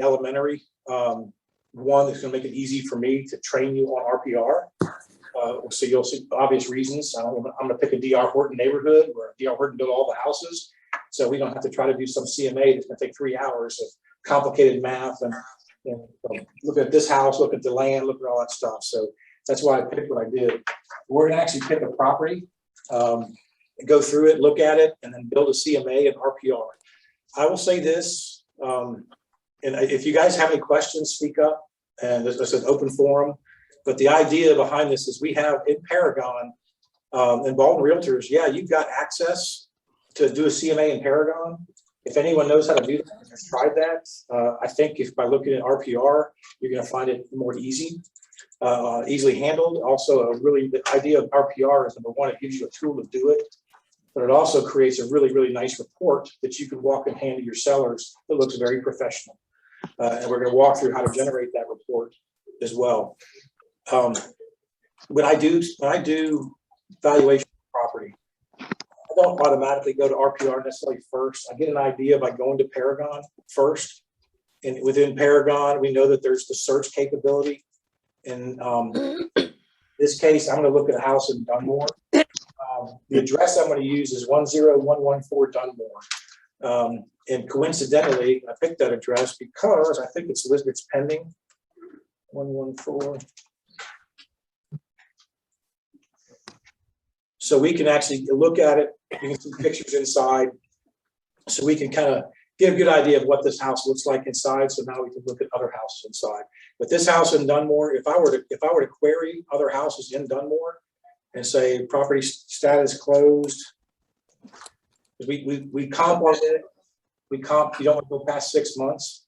elementary one that's going to make it easy for me to train you on RPR. So you'll see obvious reasons. I'm going to pick a DR Horton neighborhood where DR Horton built all the houses. So we don't have to try to do some CMA that's going to take 3 hours of complicated math and look at this house, look at the land, look at all that stuff. So that's why I picked what I did. We're going to actually pick a property, go through it, look at it, and then build a CMA and RPR. I will say this, and if you guys have any questions, speak up. And there's an open forum. But the idea behind this is we have in Paragon, in Baldwin Realtors, yeah, you've got access to do a CMA in Paragon. If anyone knows how to do that, has tried that, I think if by looking at RPR, you're going to find it more easily handled. Also, the idea of RPR is, number one, it gives you a tool to do it, but it also creates a really, really nice report that you can walk and hand to your sellers that looks very professional. And we're going to walk through how to generate that report as well. When I do valuation of property, I don't automatically go to RPR necessarily first. I get an idea by going to Paragon first. And within Paragon, we know that there's the search capability. In this case, I'm going to look at a house in Dunmore. The address I'm going to use is 10114 Dunmore. And coincidentally, I picked that address because I think it's listed, it's pending. 114. So we can actually look at it. You can see pictures inside. So we can kind of get a good idea of what this house looks like inside. So now we can look at other houses inside. But this house in Dunmore, if I were to query other houses in Dunmore and say property status closed, we comp on it. We comp, you don't want to go past 6 months.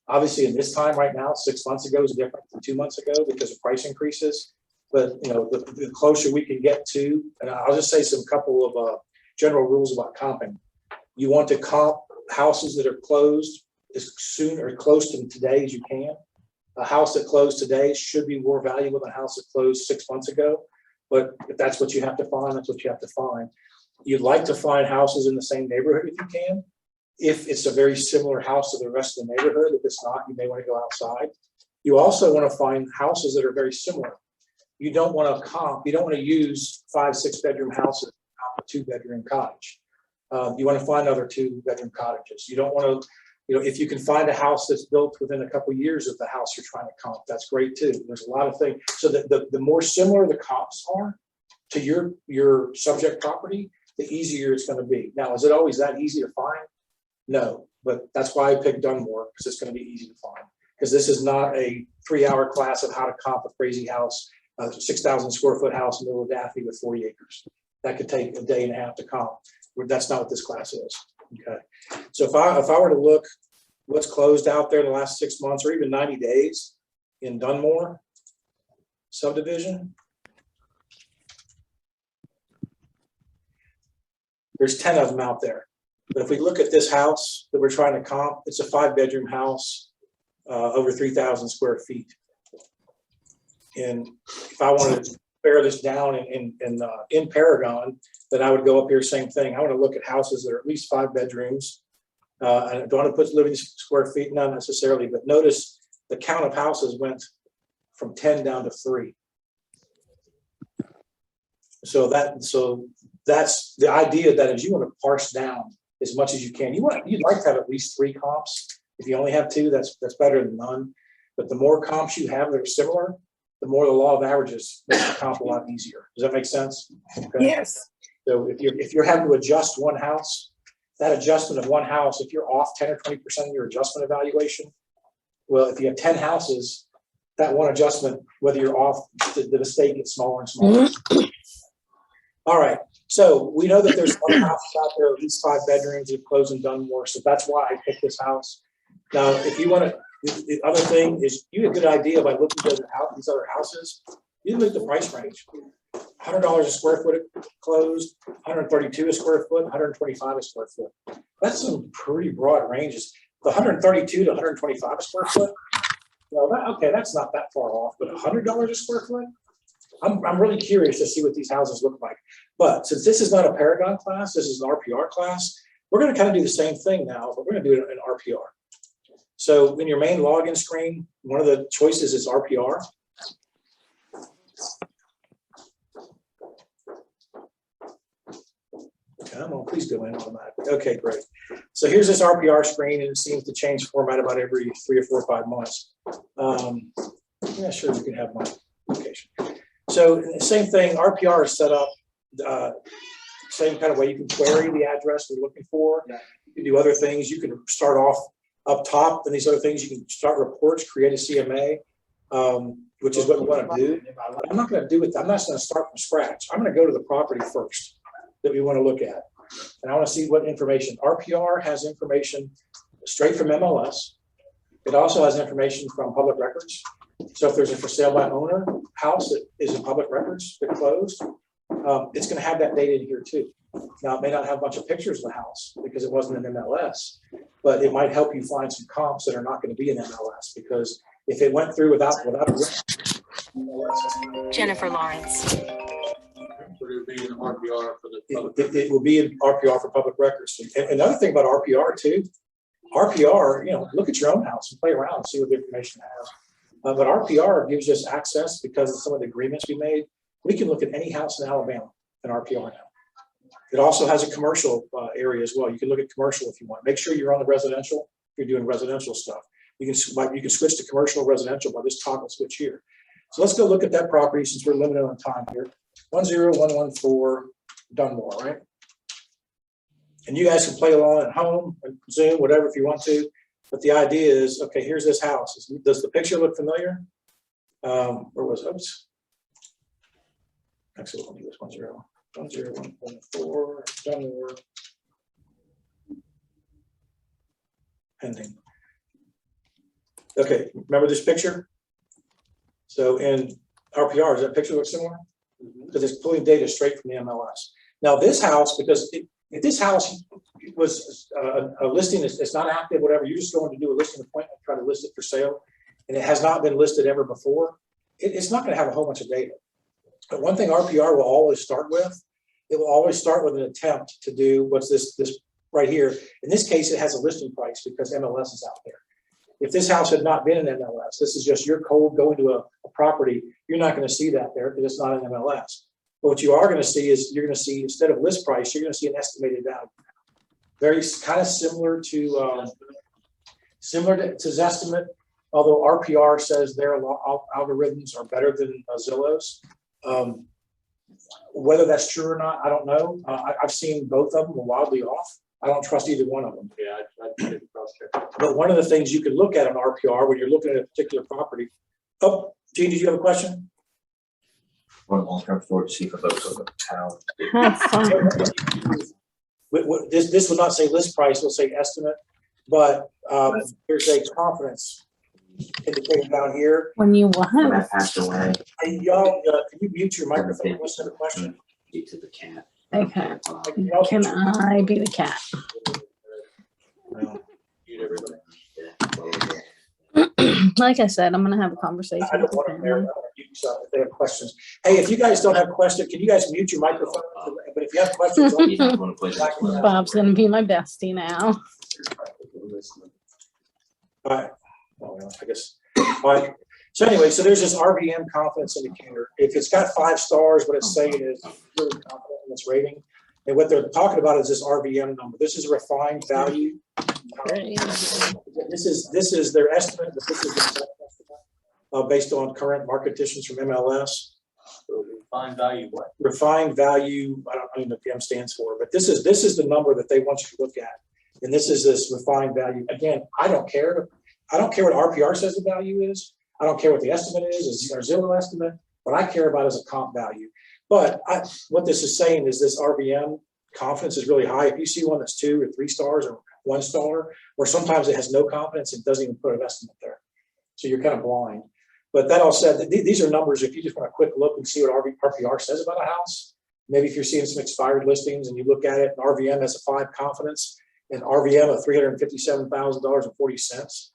Obviously, in this time right now, 6 months ago is different than 2 months ago because of price increases. But you know, the closer we can get to, and I'll just say some couple of general rules about comping. You want to comp houses that are closed as soon or close to today as you can. A house that closed today should be more valuable than a house that closed 6 months ago. But if that's what you have to find, that's what you have to find. You'd like to find houses in the same neighborhood if you can. If it's a very similar house to the rest of the neighborhood, if it's not, you may want to go outside. You also want to find houses that are very similar. You don't want to comp, you don't want to use 5-6 bedroom houses, comp a 2-bedroom cottage. You want to find other 2-bedroom cottages. You don't want to, you know, if you can find a house that's built within a couple of years of the house you're trying to comp, that's great too. There's a lot of things. So the more similar the comps are to your subject property, the easier it's going to be. Now, is it always that easy to find? No, but that's why I picked Dunmore, because it's going to be easy to find. Because this is not a 3-hour class of how to comp a crazy house, a 6,000 square foot house in the middle of Daphne with 40 acres. That could take a day and a half to comp. That's not what this class is. Okay. So if I were to look what's closed out there in the last 6 months or even 90 days in Dunmore subdivision, there's 10 of them out there. But if we look at this house that we're trying to comp, it's a 5-bedroom house, over 3,000 square feet. And if I wanted to bear this down in Paragon, then I would go up here, same thing. I want to look at houses that are at least 5 bedrooms. I don't want to put living square feet, not necessarily, but notice the count of houses went from 10 down to 3. So that's the idea, that is you want to parse down as much as you can. You'd like to have at least 3 comps. If you only have 2, that's better than none. But the more comps you have that are similar, the more the law of averages makes the comp a lot easier. Does that make sense? Okay. Yes. So if you're having to adjust one house, that adjustment of one house, if you're off 10 or 20% of your adjustment evaluation, well, if you have 10 houses, that one adjustment, whether you're off, the mistake gets smaller and smaller. All right. So we know that there's other houses out there, at least 5 bedrooms that close in Dunmore. So that's why I picked this house. Now, if you want to, the other thing is you have a good idea by looking at these other houses. You look at the price range. $100 a square foot closed, 132 a square foot, 125 a square foot. That's some pretty broad ranges. The 132 to 125 a square foot. Well, okay, that's not that far off, but $100 a square foot. I'm really curious to see what these houses look like. But since this is not a Paragon class, this is an RPR class, we're going to kind of do the same thing now, but we're going to do it in RPR. So in your main login screen, one of the choices is RPR. Come on, please go in automatically. Okay, great. So here's this RPR screen, and it seems to change format about every 3 or 4 or 5 months. Yeah, sure, you can have my location. So same thing, RPR is set up same kind of way. You can query the address we're looking for. You can do other things. You can start off up top, and these other things. You can start reports, create a CMA, which is what we want to do. I'm not going to do it. I'm not going to start from scratch. I'm going to go to the property first that we want to look at. And I want to see what information. RPR has information straight from MLS. It also has information from public records. So if there's a for sale by owner house that is in public records that closed, it's going to have that data in here too. Now, it may not have a bunch of pictures of the house because it wasn't in MLS, but it might help you find some comps that are not going to be in MLS, because if it went through without Jennifer Lawrence. It will be in RPR for public records. And another thing about RPR too, RPR, look at your own house and play around and see what the information has. But RPR gives us access because of some of the agreements we made. We can look at any house in Alabama in RPR now. It also has a commercial area as well. You can look at commercial if you want. Make sure you're on the residential if you're doing residential stuff. You can switch to commercial or residential by this toggle switch here. So let's go look at that property since we're limited on time here. 10114 Dunmore, right? And you guys can play along at home, Zoom, whatever if you want to. But the idea is, okay, here's this house. Does the picture look familiar? Where was it? Oops. Actually, let me do this 10114 Dunmore. Pending. Okay, remember this picture? So in RPR, does that picture look similar? Because it's pulling data straight from the MLS. Now this house, because if this house was a listing, it's not active, whatever, you're just going to do a listing appointment, try to list it for sale, and it has not been listed ever before, it's not going to have a whole bunch of data. But one thing RPR will always start with, it will always start with an attempt to do what's this right here. In this case, it has a listing price because MLS is out there. If this house had not been in MLS, this is just your code going to a property, you're not going to see that there because it's not in MLS. But what you are going to see is you're going to see, instead of list price, you're going to see an estimated value. Very kind of similar to Zestimate, although RPR says their algorithms are better than Zillow's. Whether that's true or not, I don't know. I've seen both of them are wildly off. I don't trust either one of them. Yeah, I didn't trust it. But one of the things you can look at on RPR when you're looking at a particular property. Oh, Gene, did you have a question? One long-term storage to see for those of the town. This would not say list price, it'll say estimate, but here's a confidence indicator down here. When you When what? I passed away, Hey, y'all, can you mute your microphone? What's the question? due to the cat. Okay. Y'all Can I be the cat? Like I said, I'm gonna have a conversation I don't with the want to family. if they have questions. Hey, if you guys don't have questions, can you guys mute your microphone? But if you have questions, You don't want to play that one. Bob's gonna be my bestie now. all right. Well, I guess. All right. So anyway, so there's this RVM confidence indicator. If it's got 5 stars, what it's saying is really confident in its rating. And what they're talking about is this RVM number. This is a refined value. This is their estimate, but this is their estimate, based on current market conditions from MLS. So refined value what? Refined value, I don't know what the M stands for, but this is the number that they want you to look at. And this is this refined value. Again, I don't care. I don't care what RPR says the value is. I don't care what the estimate is or Zillow estimate. What I care about is a comp value. But what this is saying is this RVM confidence is really high. If you see one that's 2 or 3 stars or 1 star, or sometimes it has no confidence, it doesn't even put an estimate there. So you're kind of blind. But that all said, these are numbers. If you just want a quick look and see what RPR says about a house, maybe if you're seeing some expired listings and you look at it, and RVM has a 5 confidence, and RVM of $357,000.40,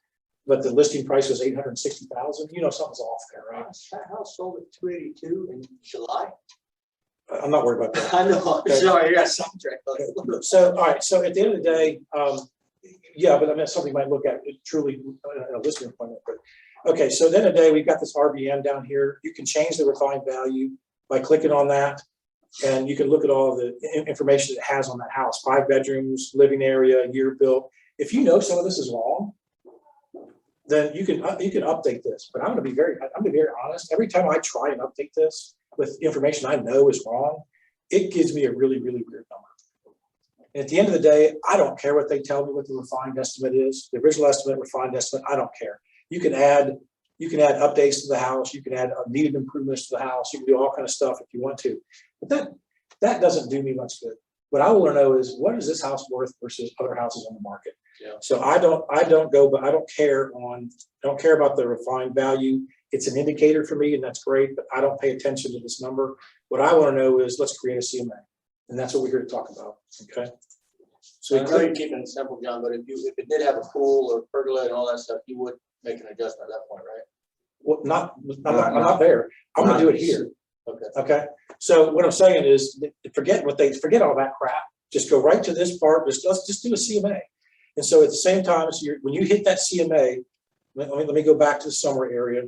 but the listing price was $860,000. You know something's off there, right? That house sold at 282 in July. I'm not worried about that. I know, Okay. sorry, I got sidetracked. So, all right. So at the end of the day, Yeah, but I mean, something you might look at truly in a listing appointment. But okay, so then today we've got this RVM down here. You can change the refined value by clicking on that, and you can look at all of the information it has on that house: 5 bedrooms, living area, year built. If you know some of this is wrong, then you can update this. But I'm going to be very honest. Every time I try and update this with information I know is wrong, it gives me a really, really weird number. And at the end of the day, I don't care what they tell me what the refined estimate is. The original estimate, refined estimate, I don't care. You can add updates to the house. You can add needed improvements to the house. You can do all kind of stuff if you want to. But that doesn't do me much good. What I want to know is, what is this house worth versus other houses on the market? Yeah. So I don't care about the refined value. It's an indicator for me, and that's great, but I don't pay attention to this number. What I want to know is, let's create a CMA. And that's what we're here to talk about, okay? So I know you're keeping it simple, John, but if it did have a pool or pergola and all that stuff, you would make an adjustment at that point, right? well, I'm not there. I'm gonna do it here, Okay. okay? So what I'm saying is, forget all that crap. Just go right to this part. Let's just do a CMA. And so at the same time, so when you hit that CMA, let me go back to the summary area,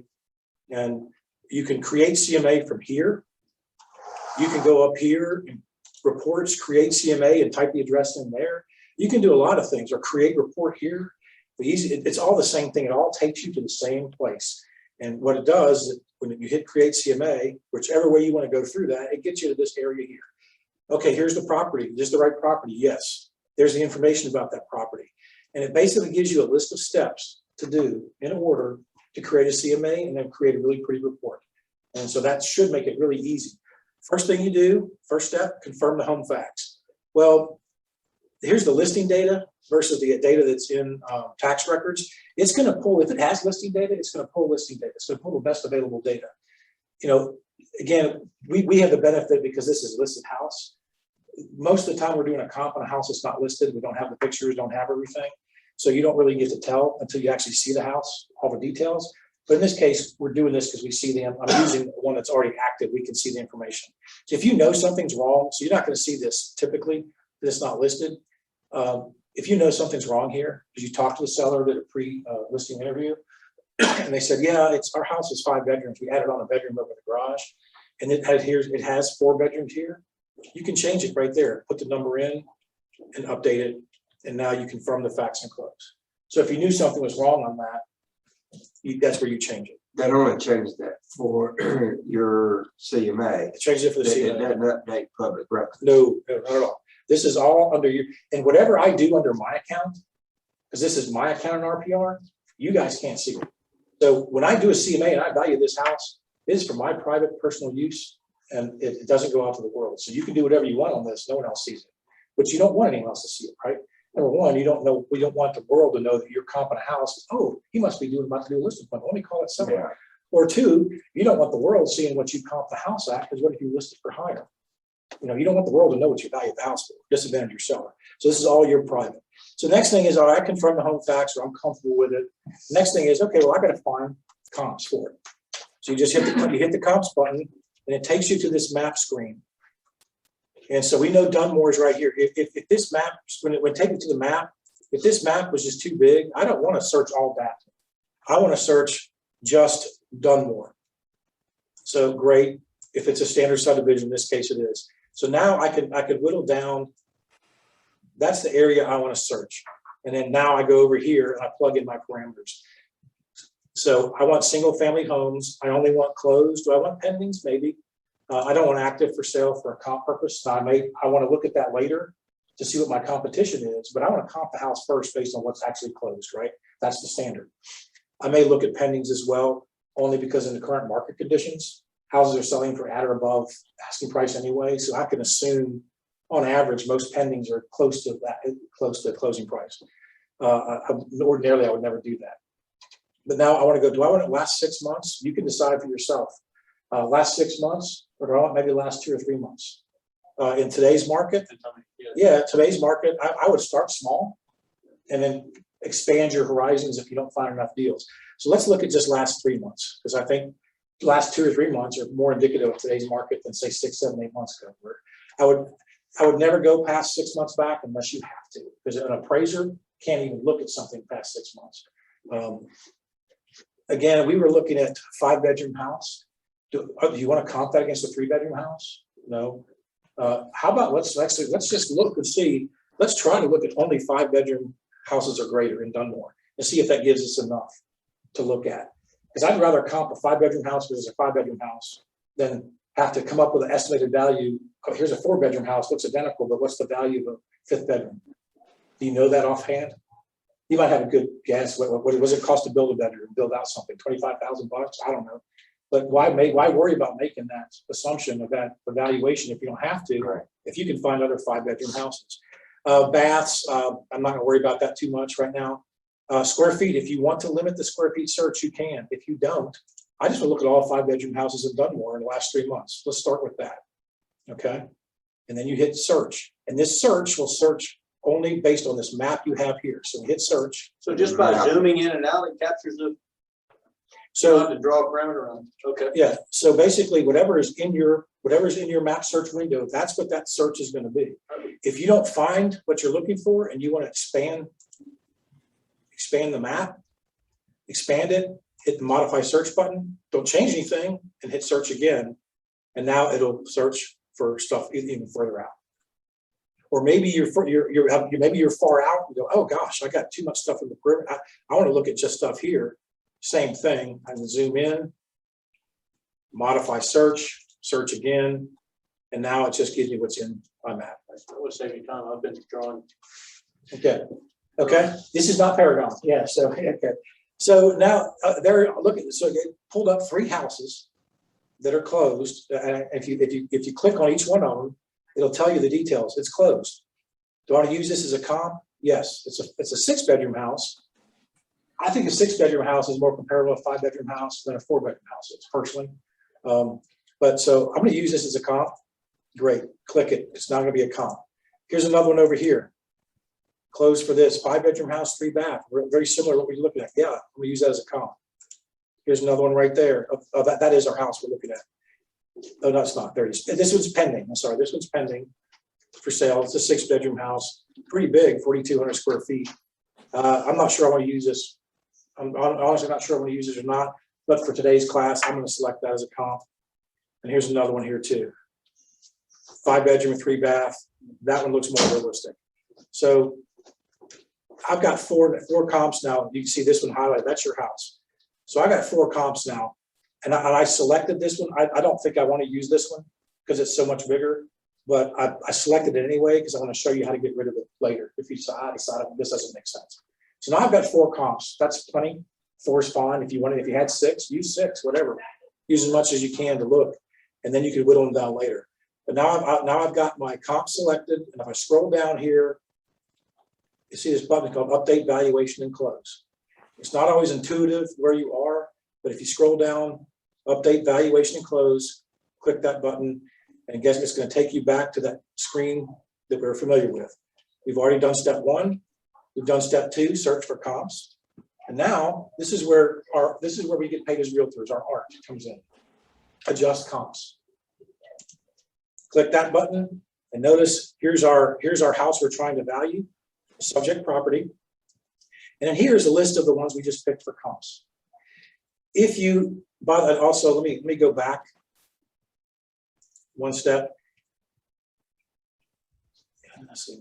and you can create CMA from here. You can go up here and reports, create CMA, and type the address in there. You can do a lot of things, or create report here. It's all the same thing. It all takes you to the same place. And what it does, when you hit create CMA, whichever way you want to go through that, it gets you to this area here. Okay, here's the property. Is this the right property? Yes. There's the information about that property. And it basically gives you a list of steps to do in order to create a CMA and then create a really pretty report. And so that should make it really easy. First thing you do, first step, confirm the home facts. Well, here's the listing data versus the data that's in tax records. It's going to pull, if it has listing data, it's going to pull listing data. So pull the best available data. You know, again, we have the benefit because this is a listed house. Most of the time we're doing a comp on a house that's not listed. We don't have the pictures, don't have everything. So you don't really get to tell until you actually see the house, all the details. But in this case, we're doing this because we see them. I'm using one that's already active. We can see the information. So if you know something's wrong, so you're not going to see this typically, because it's not listed. If you know something's wrong here, because you talked to the seller, did a pre-listing interview, and they said, yeah, our house is 5 bedrooms. We added on a bedroom over the garage, and it has 4 bedrooms here. You can change it right there, put the number in and update it. And now you confirm the facts and close. So if you knew something was wrong on that, that's where you change it. That only changes that for your CMA. It changes it for the It CMA. doesn't update public records. No, not at all. This is all under you. And whatever I do under my account, because this is my account in RPR, you guys can't see it. So when I do a CMA and I value this house, it is for my private personal use, and it doesn't go out to the world. So you can do whatever you want on this. No one else sees it. But you don't want anyone else to see it, right? Number one, we don't want the world to know that you're comping a house. Oh, he must be about to do a listing appointment. Let me call it something. Yeah. Or two, you don't want the world seeing what you comp the house at, because what if you list it for higher? You know, you don't want the world to know what you value the house for. Disadvantage your seller. So this is all your private. So next thing is, all right, I confirm the home facts, or I'm comfortable with it. Next thing is, okay, well, I got to find comps for it. So you just hit the comps button, and it takes you to this map screen. And so we know Dunmore is right here. If this map, when take it to the map, if this map was just too big, I don't want to search all that. I want to search just Dunmore. So great. If it's a standard subdivision, in this case it is. So now I could whittle down. That's the area I want to search. And then now I go over here and I plug in my parameters. So I want single family homes. I only want closed. Do I want pendings? Maybe. I don't want active for sale for a comp purpose. I want to look at that later to see what my competition is, but I want to comp the house first based on what's actually closed, right? That's the standard. I may look at pendings as well, only because in the current market conditions, houses are selling for at or above asking price anyway. So I can assume on average, most pendings are close to closing price. Ordinarily, I would never do that. But now I want to go, do I want it last 6 months? You can decide for yourself. Last 6 months, or maybe last 2 or 3 months. In today's market, today's market, I would start small and then expand your horizons if you don't find enough deals. So let's look at just last 3 months, because I think last 2 or 3 months are more indicative of today's market than say 6, 7, 8 months ago. Where I would never go past 6 months back unless you have to, because an appraiser can't even look at something past 6 months. Again, we were looking at 5-bedroom house. Do you want to comp that against a 3-bedroom house? No. How about let's just look and see. Let's try to look at only 5-bedroom houses or greater in Dunmore and see if that gives us enough to look at. Because I'd rather comp a 5-bedroom house versus a 5-bedroom house than have to come up with an estimated value. Oh, here's a 4-bedroom house, looks identical, but what's the value of a 5th bedroom? Do you know that offhand? You might have a good guess. What does it cost to build a bedroom, build out something? $25,000 bucks? I don't know. But why worry about making that assumption of that evaluation if you don't have to? Right. If you can find other 5-bedroom houses, baths. I'm not going to worry about that too much right now. Square feet. If you want to limit the square feet search, you can. If you don't, I just want to look at all 5-bedroom houses in Dunmore in the last 3 months. Let's start with that. Okay, and then you hit search, and this search will search only based on this map you have here. So hit search. So just by zooming in and out, it captures the, so So you have to draw a parameter around. Okay. yeah, so basically whatever is in your map search window, that's what that search is going to be. If you don't find what you're looking for and you want to expand the map, expand it, hit the modify search button, don't change anything, and hit search again. And now it'll search for stuff even further out. Or maybe you're far out and go, oh gosh, I got too much stuff in the perimeter. I want to look at just stuff here. Same thing. I can zoom in, modify search, search again, and now it just gives me what's in my map. I would save you time. I've been drawing. Okay. Okay. This is not Paragon. Yeah. So okay. So now they're looking. So they pulled up 3 houses that are closed. And if you click on each one of them, it'll tell you the details. It's closed. Do I want to use this as a comp? Yes. It's a 6-bedroom house. I think a 6-bedroom house is more comparable to a 5-bedroom house than a 4-bedroom house. It's personally. But so I'm going to use this as a comp. Great. Click it. It's not going to be a comp. Here's another one over here. Closed for this 5-bedroom house, 3-bath. Very similar to what we're looking at. Yeah, I'm going to use that as a comp. Here's another one right there. Oh, that is our house we're looking at. Oh, no, it's not. There it is. This one's pending. I'm sorry. This one's pending for sale. It's a 6-bedroom house. Pretty big, 4,200 square feet. I'm not sure I want to use this. I'm honestly not sure I want to use this or not. But for today's class, I'm going to select that as a comp. And here's another one here too. 5-bedroom, 3-bath. That one looks more realistic. So I've got four comps now. You can see this one highlighted. That's your house. So I got 4 comps now. And I selected this one. I don't think I want to use this one because it's so much bigger. But I selected it anyway because I want to show you how to get rid of it later if you decide this doesn't make sense. So now I've got 4 comps. That's plenty. 4 is fine. If you had 6, use 6, whatever. Use as much as you can to look. And then you can whittle them down later. But now I've got my comp selected. And if I scroll down here, you see this button called Update Valuation and Close. It's not always intuitive where you are, but if you scroll down, Update Valuation and Close, click that button, and guess it's going to take you back to that screen that we're familiar with. We've already done step 1. We've done step 2, search for comps. And now this is where we get paid as realtors. Our art comes in. Adjust comps. Click that button and notice here's our house we're trying to value, subject property. And then here's a list of the ones we just picked for comps. Also let me go back one step. Let's see,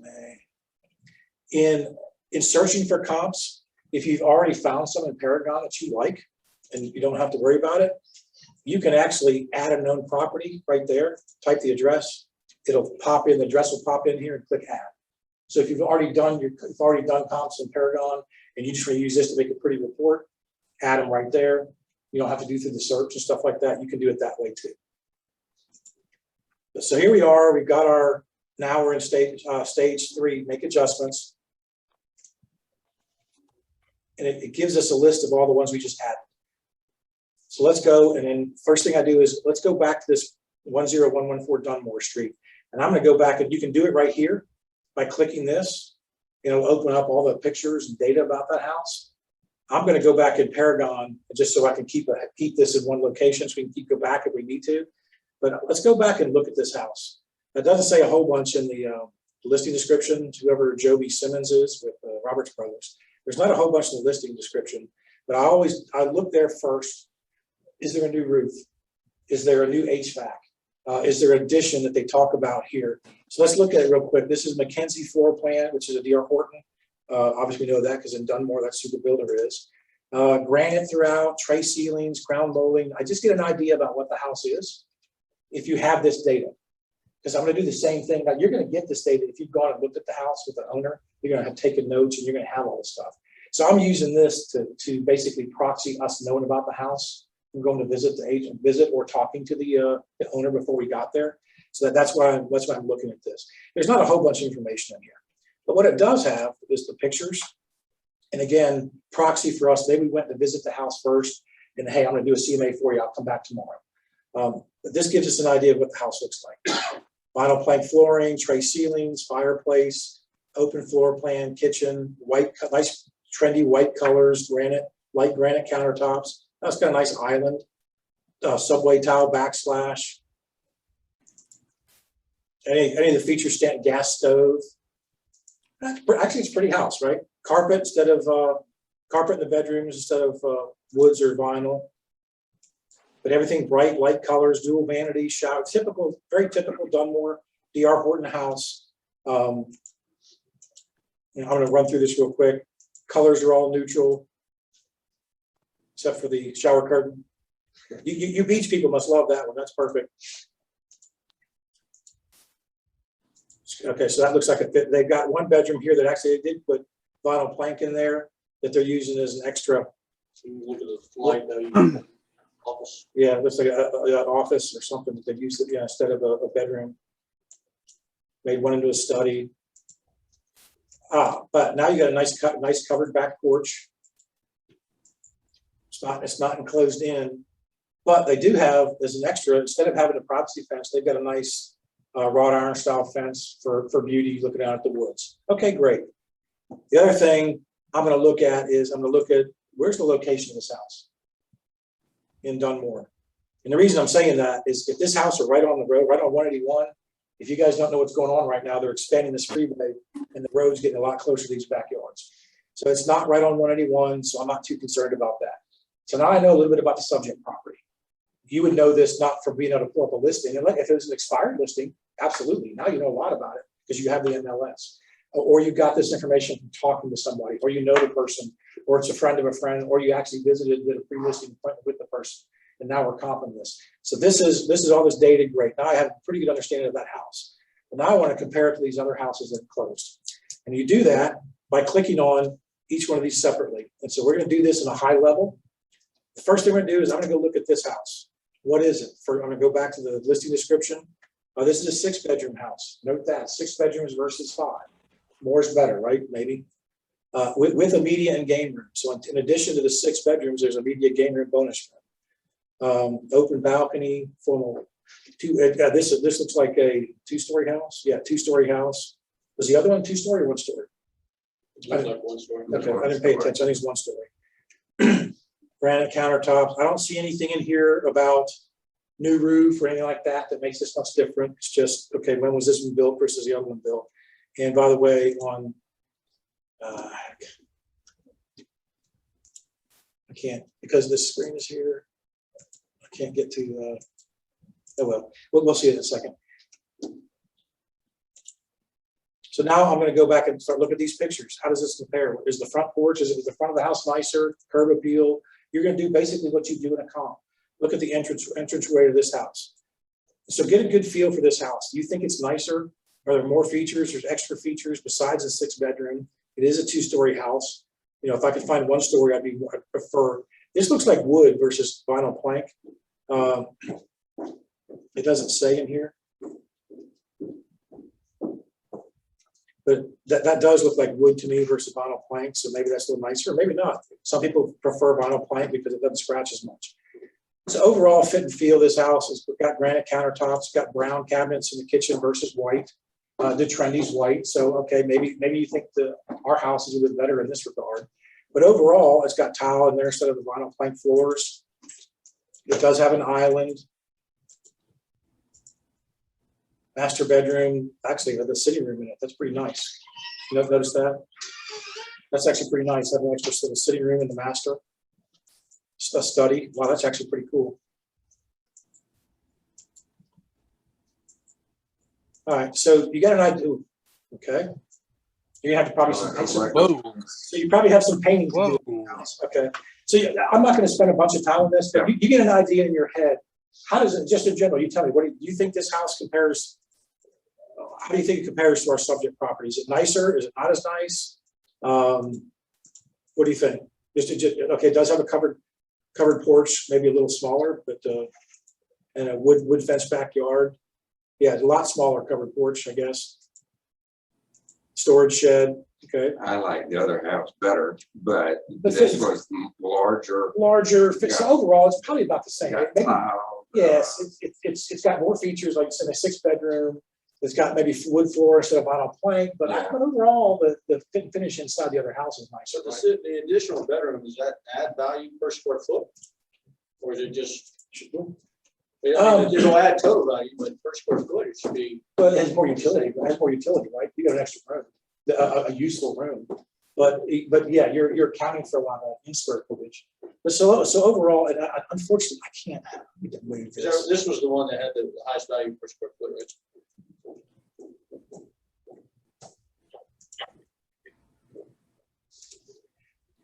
in searching for comps, if you've already found some in Paragon that you like and you don't have to worry about it, you can actually add a known property right there, type the address, it'll pop in, the address will pop in here and click add. So if you've already done comps in Paragon and you just want to use this to make a pretty report, add them right there. You don't have to do through the search and stuff like that. You can do it that way too. So here we are, we've got now we're in stage 3, make adjustments. And it gives us a list of all the ones we just added. So let's go, and then first thing I do is let's go back to this 10114 Dunmore Street. And I'm going to go back, and you can do it right here by clicking this. It'll open up all the pictures and data about that house. I'm going to go back in Paragon just so I can keep this in one location so we can go back if we need to. But let's go back and look at this house. That doesn't say a whole bunch in the listing description, whoever Joby Simmons is with Roberts Brothers. There's not a whole bunch of the listing description, but I look there first. Is there a new roof? Is there a new HVAC? Is there an addition that they talk about here? So let's look at it real quick. This is Mackenzie floor plan, which is a D.R. Horton. Obviously we know that because in Dunmore, that's who the builder is. Granite throughout, tray ceilings, crown molding. I just get an idea about what the house is if you have this data. Because I'm going to do the same thing. Now, you're going to get this data if you've gone and looked at the house with the owner. You're going to have taken notes and you're going to have all this stuff. So I'm using this to basically proxy us knowing about the house. I'm going to visit the agent, or talking to the owner before we got there. So that's why I'm looking at this. There's not a whole bunch of information in here, but what it does have is the pictures. And again, proxy for us. Maybe we went to visit the house first, and hey, I'm going to do a CMA for you. I'll come back tomorrow. But this gives us an idea of what the house looks like. Vinyl plank flooring, tray ceilings, fireplace, open floor plan, kitchen, white, nice trendy white colors, granite, light granite countertops. That's got a nice island, subway tile backsplash. Any of the features, stand gas stove. Actually, it's a pretty house, right? Carpet instead of carpet in the bedrooms instead of woods or vinyl. But everything bright, light colors, dual vanity, shower, typical, very typical Dunmore D.R. Horton house. I'm going to run through this real quick. Colors are all neutral, except for the shower curtain. You beach people must love that one. That's perfect. Okay, so that looks like a fit. They've got one bedroom here that actually they did put vinyl plank in there that they're using as an extra. So you look at the light now, office. Yeah, it looks like an office or something that they've used it, yeah, instead of a bedroom. Made one into a study. But now you got a nice covered back porch. It's not enclosed in, but they do have, as an extra, instead of having a privacy fence, they've got a nice wrought iron style fence for beauty looking out at the woods. Okay, great. The other thing I'm going to look at where's the location of this house in Dunmore. And the reason I'm saying that is if this house are right on the road, right on 181, if you guys don't know what's going on right now, they're expanding this freeway and the road's getting a lot closer to these backyards. So it's not right on 181, so I'm not too concerned about that. So now I know a little bit about the subject property. You would know this not from being able to pull up a listing. And if it was an expired listing, absolutely. Now you know a lot about it because you have the MLS. Or you got this information from talking to somebody, or you know the person, or it's a friend of a friend, or you actually visited, did a pre-listing appointment with the person, and now we're comping this. So this is all this data, great. Now I have a pretty good understanding of that house. But now I want to compare it to these other houses that closed. And you do that by clicking on each one of these separately. And so we're going to do this in a high level. The first thing we're going to do is I'm going to go look at this house. What is it? I'm going to go back to the listing description. This is a 6-bedroom house. Note that 6 bedrooms versus 5. More is better, right? Maybe with a media and game room. So in addition to the 6 bedrooms, there's a media game room bonus room. Open balcony, formal. This looks like a 2-story house. Yeah, 2-story house. Was the other one 2-story or 1-story? It looks like 1 story. Okay, I didn't pay attention. I think it's 1-story. Granite countertops. I don't see anything in here about new roof or anything like that that makes this much different. It's just, okay, when was this one built versus the other one built? And by the way, on, I can't, because this screen is here, I can't get to, oh well, we'll see it in a second. So now I'm going to go back and start looking at these pictures. How does this compare? Is the front porch, is the front of the house nicer, curb appeal? You're going to do basically what you do in a comp. Look at the entranceway to this house. So get a good feel for this house. Do you think it's nicer? Are there more features? There's extra features besides a 6-bedroom. It is a 2-story house. You know, if I could find 1-story, I'd prefer. This looks like wood versus vinyl plank. It doesn't say in here, but that does look like wood to me versus vinyl plank. So maybe that's a little nicer, maybe not. Some people prefer vinyl plank because it doesn't scratch as much. So overall fit and feel, this house has got granite countertops, got brown cabinets in the kitchen versus white. The trendy's white. So, okay, maybe you think our house is a bit better in this regard. But overall, it's got tile in there instead of the vinyl plank floors. It does have an island. Master bedroom, actually, had the sitting room in it. That's pretty nice. You notice that? That's actually pretty nice. Having an extra sort of sitting room in the master. A study. Wow, that's actually pretty cool. All right, so you got an idea. Okay. You're gonna have to probably Whoa, so you probably have some painting to do whoa. in the house. Okay. So I'm not gonna spend a bunch of time on this, but you get an idea in your head. How does it, just in general, you tell me, what do you think this house compares? How do you think it compares to our subject property? Is it nicer? Is it not as nice? What do you think? Okay, it does have a covered porch, maybe a little smaller, but and a wood fence backyard. Yeah, a lot smaller covered porch, I guess. Storage shed. Okay. I like the other house better, but But this this- was larger. Larger. So Yeah. overall, it's probably about the same. Got Maybe, tile, yes, it's got more features, like it's in a 6-bedroom. It's got maybe wood floor instead of vinyl plank, but Yeah. overall, the finish inside the other house is nicer. So the additional bedroom, does that add value per square foot? Or is it just, it'll add total value, but per square foot, it should be. But it has more utility, right? You got an extra room, a useful room. But yeah, you're accounting for a lot of in-square footage. But so overall, and unfortunately, I can't move So this. this was the one that had the highest value per square foot, right?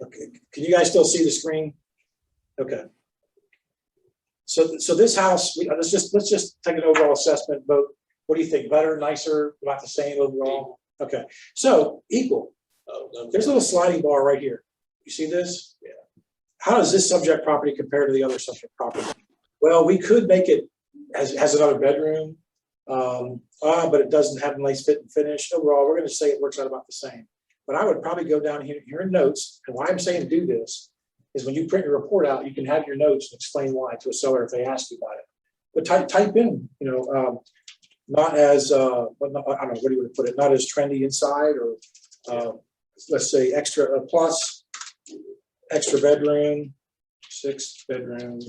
Okay, can you guys still see the screen? Okay. So this house, let's just take an overall assessment. Vote. What do you think? Better, nicer, about the same overall? Okay. So equal. There's a little sliding bar right here. You see this? Yeah. How does this subject property compare to the other subject property? Well, we could make it has another bedroom, but it doesn't have a nice fit and finish. Overall, we're going to say it works out about the same. But I would probably go down here in notes, and why I'm saying do this is when you print your report out, you can have your notes and explain why to a seller if they ask you about it. But type in, not as I don't know, what do you want to put it? Not as trendy inside, or let's say extra plus extra bedroom, 6-bedroom.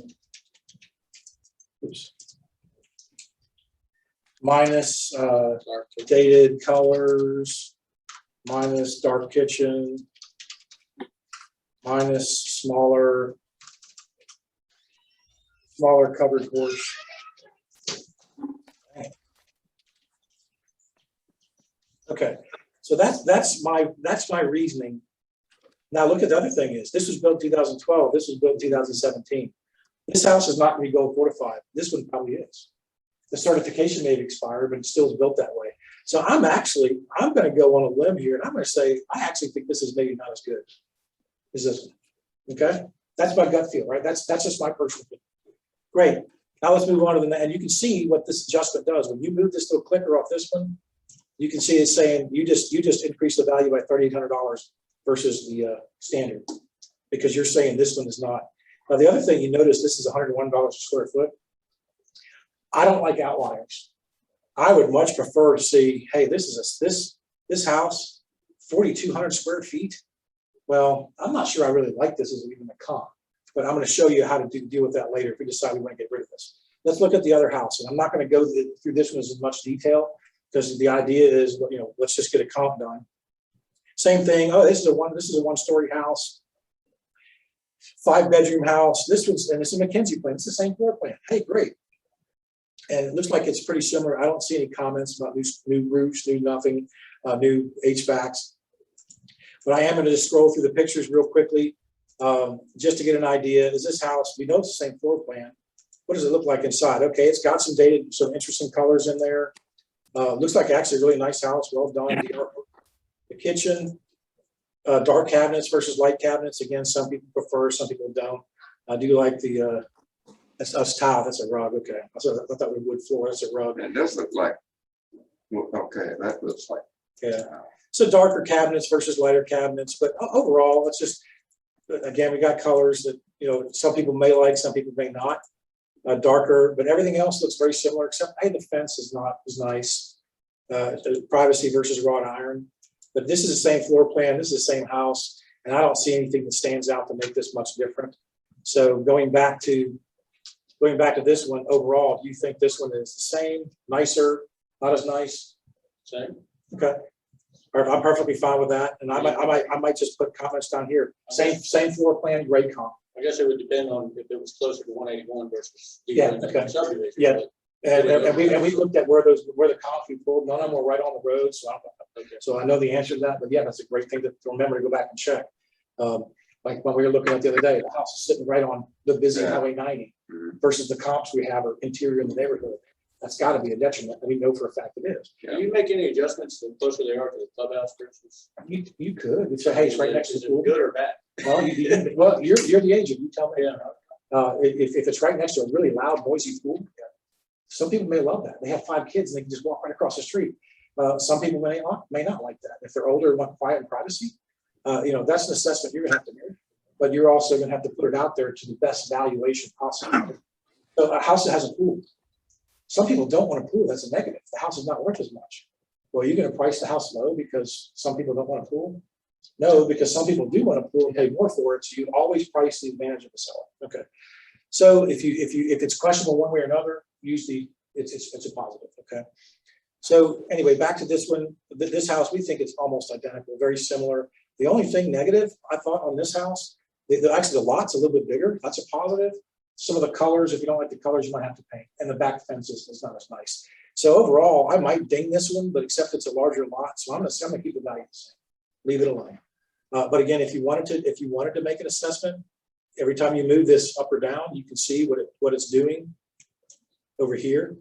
Oops. Minus dated colors, minus dark kitchen, minus smaller covered porch. Okay, so that's my reasoning. Now look at the other thing is this was built in 2012. This was built in 2017. This house is not going to be gold fortified. This one probably is. The certification may have expired, but it still is built that way. So I'm going to go on a limb here, and I'm going to say I actually think this is maybe not as good as this one. Okay, that's my gut feel, right? That's just my personal opinion. Great. Now let's move on to the next, and you can see what this adjustment does. When you move this little clicker off this one, you can see it's saying you just increase the value by $3,800 versus the standard, because you're saying this one is not. Now the other thing you notice, this is $101 a square foot. I don't like outliers. I would much prefer to see, hey, this house, 4,200 square feet. Well, I'm not sure I really like this as even a comp, but I'm going to show you how to deal with that later if we decide we want to get rid of this. Let's look at the other house, and I'm not going to go through this one as much detail because the idea is, let's just get a comp done. Same thing. Oh, this is a 1-story house, 5-bedroom house. This is a McKenzie plan. It's the same floor plan. Hey, great. And it looks like it's pretty similar. I don't see any comments about new roofs, new nothing, new HVACs. But I am going to just scroll through the pictures real quickly just to get an idea. Is this house, we know it's the same floor plan. What does it look like inside? Okay, it's got some interesting colors in there. Looks like actually a really nice house, well done. The kitchen, dark cabinets versus light cabinets. Again, some people prefer, some people don't. I do like the that's tile. That's a rug. Okay, I thought we wood floor. That's a rug. And this looks like, okay, that looks like. Yeah. So darker cabinets versus lighter cabinets, but overall, it's just, again, we got colors that some people may like, some people may not. Darker, but everything else looks very similar, except the fence is nice. Privacy versus wrought iron, but this is the same floor plan. This is the same house, and I don't see anything that stands out to make this much different. So going back to this one overall, do you think this one is the same, nicer, Not as nice. Same. Okay. I'm perfectly fine with that. And I might just put comments down here. Same floor plan, grade comp. I guess it would depend on if it was closer to 181 versus. Yeah, okay. Subdivision. Yeah. but- And we looked at where the comps we pulled, none of them were right on the road, so I know the answer to that, but yeah, that's a great thing to remember to go back and check. Like when we were looking at the other day, the house is sitting right on the busy Yeah. Highway 90 Mhm. versus the comps we have are interior in the neighborhood. That's gotta be a detriment, and we know for a fact it is. Do you make any adjustments the closer they are to the clubhouse, for instance? You could, you'd say, hey, it's right next to Is the it pool. good or bad? Well, you're the agent, you tell me. Yeah. If it's right next to a really loud, noisy pool, some people may love that. They have 5 kids and they can just walk right across the street. Some people may not like that. If they're older and want quiet and privacy, that's an assessment you're gonna have to make. But you're also gonna have to put it out there to the best valuation possible. So a house that has a pool, some people don't want a pool. That's a negative. The house is not worth as much. Well, you're gonna price the house low because some people don't want a pool? No, because some people do want a pool and pay more for it. So you always price the advantage of the seller. Okay. So if it's questionable one way or another, usually it's a positive. Okay. So anyway, back to this one. This house, we think it's almost identical, very similar. The only thing negative I thought on this house, actually the lot's a little bit bigger. That's a positive. Some of the colors, if you don't like the colors, you might have to paint. And the back fence is not as nice. So overall, I might ding this one, but except it's a larger lot, so I'm gonna keep the value the same. Leave it alone. But again, if you wanted to make an assessment, every time you move this up or down, you can see what it's doing over here.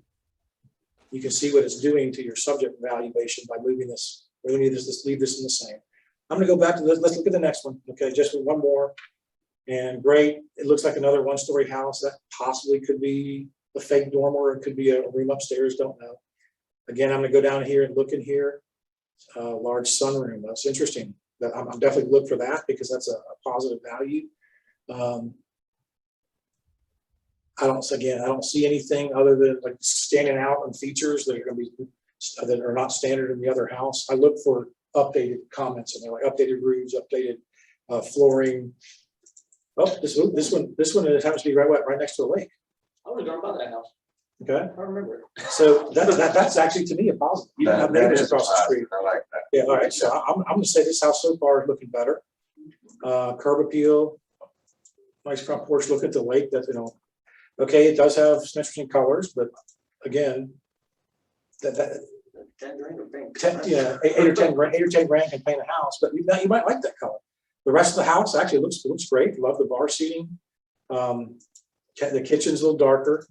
You can see what it's doing to your subject valuation by moving this. We're gonna leave this in the same. I'm gonna go back to this. Let's look at the next one. Okay, just one more. And great, it looks like another one-story house that possibly could be a fake dormer, or it could be a room upstairs, don't know. Again, I'm gonna go down here and look in here. Large sunroom, that's interesting. I'm definitely look for that because that's a positive value. I don't see anything other than like standing out in features that are not standard in the other house. I look for updated comments and they're like updated roofs, updated flooring. Oh, this one it happens to be right next to a lake. I was gonna buy that house. Okay, I remember it. so that's actually to me a positive. You don't have That neighbors is across the street. positive. I like that. Yeah, all right, so I'm gonna say this house so far is looking better. Curb appeal, nice front porch look at the lake, okay, it does have some interesting colors, but again, that 10 grand or pink. 8 or 10 grand can paint a house, but you might like that color. The rest of the house actually looks great. Love the bar seating. The kitchen's a little darker,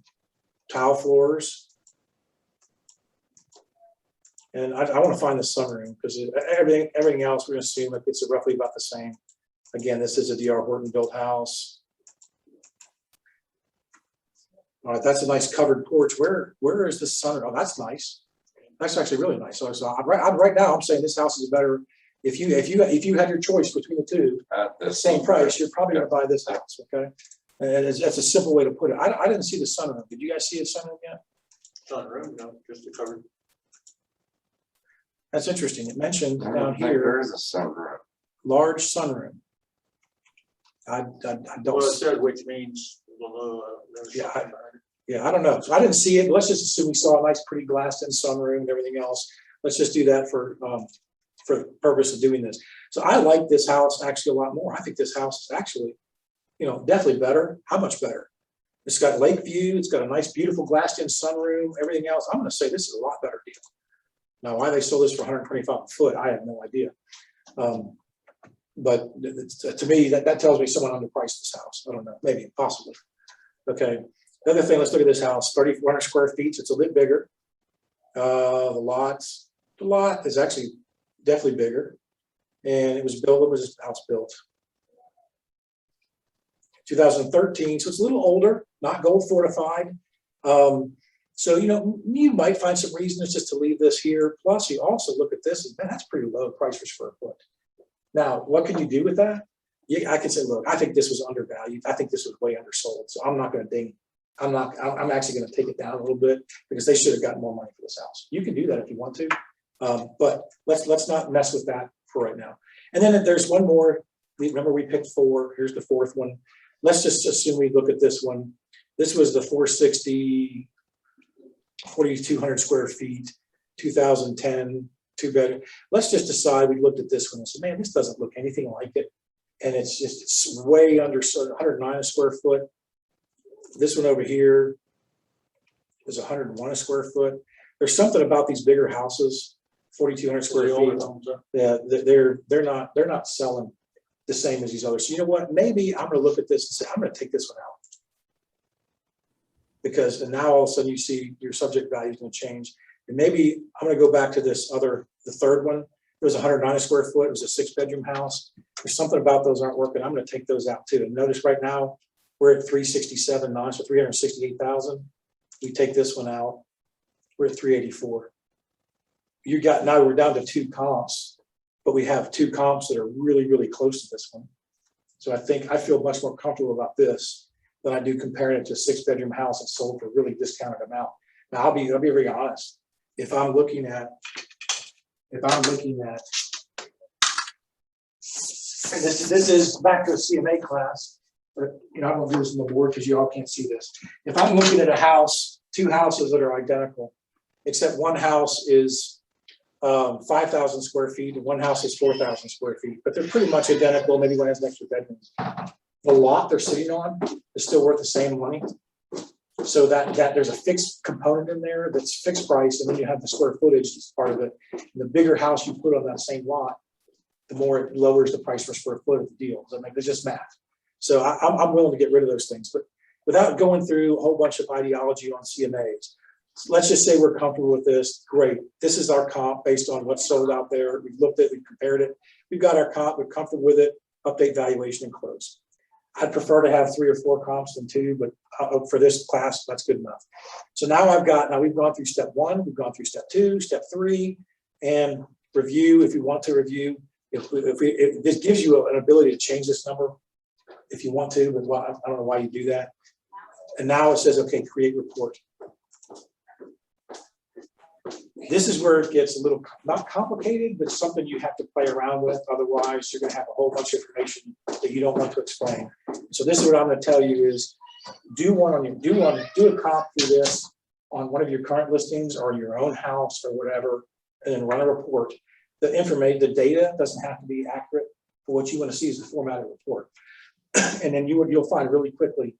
tile floors. And I want to find the sunroom because everything else we're going to assume that it's roughly about the same. Again, this is a D.R. Horton built house. All right, that's a nice covered porch. Where is the sunroom? Oh, that's nice. That's actually really nice. So right now I'm saying this house is better. If you had your choice between the two at the same price, you're probably going to buy this house. Okay, and that's a simple way to put it. I didn't see the sunroom. Did you guys see the sunroom yet? Sunroom, no, just a covered. That's interesting. It mentioned I don't down think there here, is a sunroom. large sunroom. I Well, don't. it said which means, there's Yeah, something behind it. Yeah, I don't know. So I didn't see it. Let's just assume we saw a nice, pretty glassed-in sunroom and everything else. Let's just do that for the purpose of doing this. So I like this house actually a lot more. I think this house is actually, definitely better. How much better? It's got lake view. It's got a nice, beautiful glassed-in sunroom. Everything else. I'm going to say this is a lot better deal. Now, why they sold this for 125 a foot, I have no idea. But to me, that tells me someone underpriced this house. I don't know. Maybe, possibly. Okay. The other thing, let's look at this house, 3,400 square feet, so it's a bit bigger. The lot is actually definitely bigger. And it was this house built 2013, so it's a little older, not gold fortified. So, you might find some reasons just to leave this here. Plus, you also look at this, and man, that's pretty low price per square foot. Now, what can you do with that? I can say, look, I think this was undervalued. I think this was way undersold. So I'm not going to ding. I'm actually going to take it down a little bit because they should have gotten more money for this house. You can do that if you want to, but let's not mess with that for right now. And then there's one more. Remember, we picked 4. Here's the 4th one. Let's just assume we look at this one. This was the 460, 4,200 square feet. 2010, 2-bedroom. Let's just decide, we looked at this one and said, man, this doesn't look anything like it. And it's way under 109 a square foot. This one over here is 101 a square foot. There's something about these bigger houses, 4,200 square The older feet. homes are- Yeah, they're not selling the same as these others. So you know what? Maybe I'm gonna look at this and say, I'm gonna take this one out. Because and now all of a sudden you see your subject value is gonna change. And maybe I'm gonna go back to this other, the third one. It was 109 square foot. It was a 6-bedroom house. There's something about those aren't working. I'm gonna take those out too. And notice right now, we're at 367.9, so 368,000. We take this one out, we're at 384. You got, now we're down to 2 comps, but we have 2 comps that are really, really close to this one. So I feel much more comfortable about this than I do comparing it to a 6-bedroom house that's sold for a really discounted amount. Now, I'll be very honest. If I'm looking at, and this is back to a CMA class, but I don't do this on the board because you all can't see this. If I'm looking at a house, 2 houses that are identical, except one house is 5,000 square feet and one house is 4,000 square feet, but they're pretty much identical. Maybe one has an extra bedroom. The lot they're sitting on is still worth the same money. So that there's a fixed component in there that's fixed price, and then you have the square footage as part of it. And the bigger house you put on that same lot, the more it lowers the price per square foot of the deal. So it's just math. So I'm willing to get rid of those things, but without going through a whole bunch of ideology on CMAs. Let's just say we're comfortable with this. Great. This is our comp based on what's sold out there. We've looked at it, we've compared it. We've got our comp, we're comfortable with it. Update valuation and close. I'd prefer to have 3 or 4 comps than 2, but for this class, that's good enough. So now we've gone through step 1, we've gone through step 2, step 3, and review if you want to review. If this gives you an ability to change this number if you want to, but I don't know why you do that. And now it says, okay, create report. This is where it gets a little, not complicated, but something you have to play around with. Otherwise, you're going to have a whole bunch of information that you don't want to explain. So this is what I'm going to tell you is do a comp through this on one of your current listings or your own house or whatever, and then run a report. The data doesn't have to be accurate, but what you want to see is the formatted report. And then you'll find really quickly,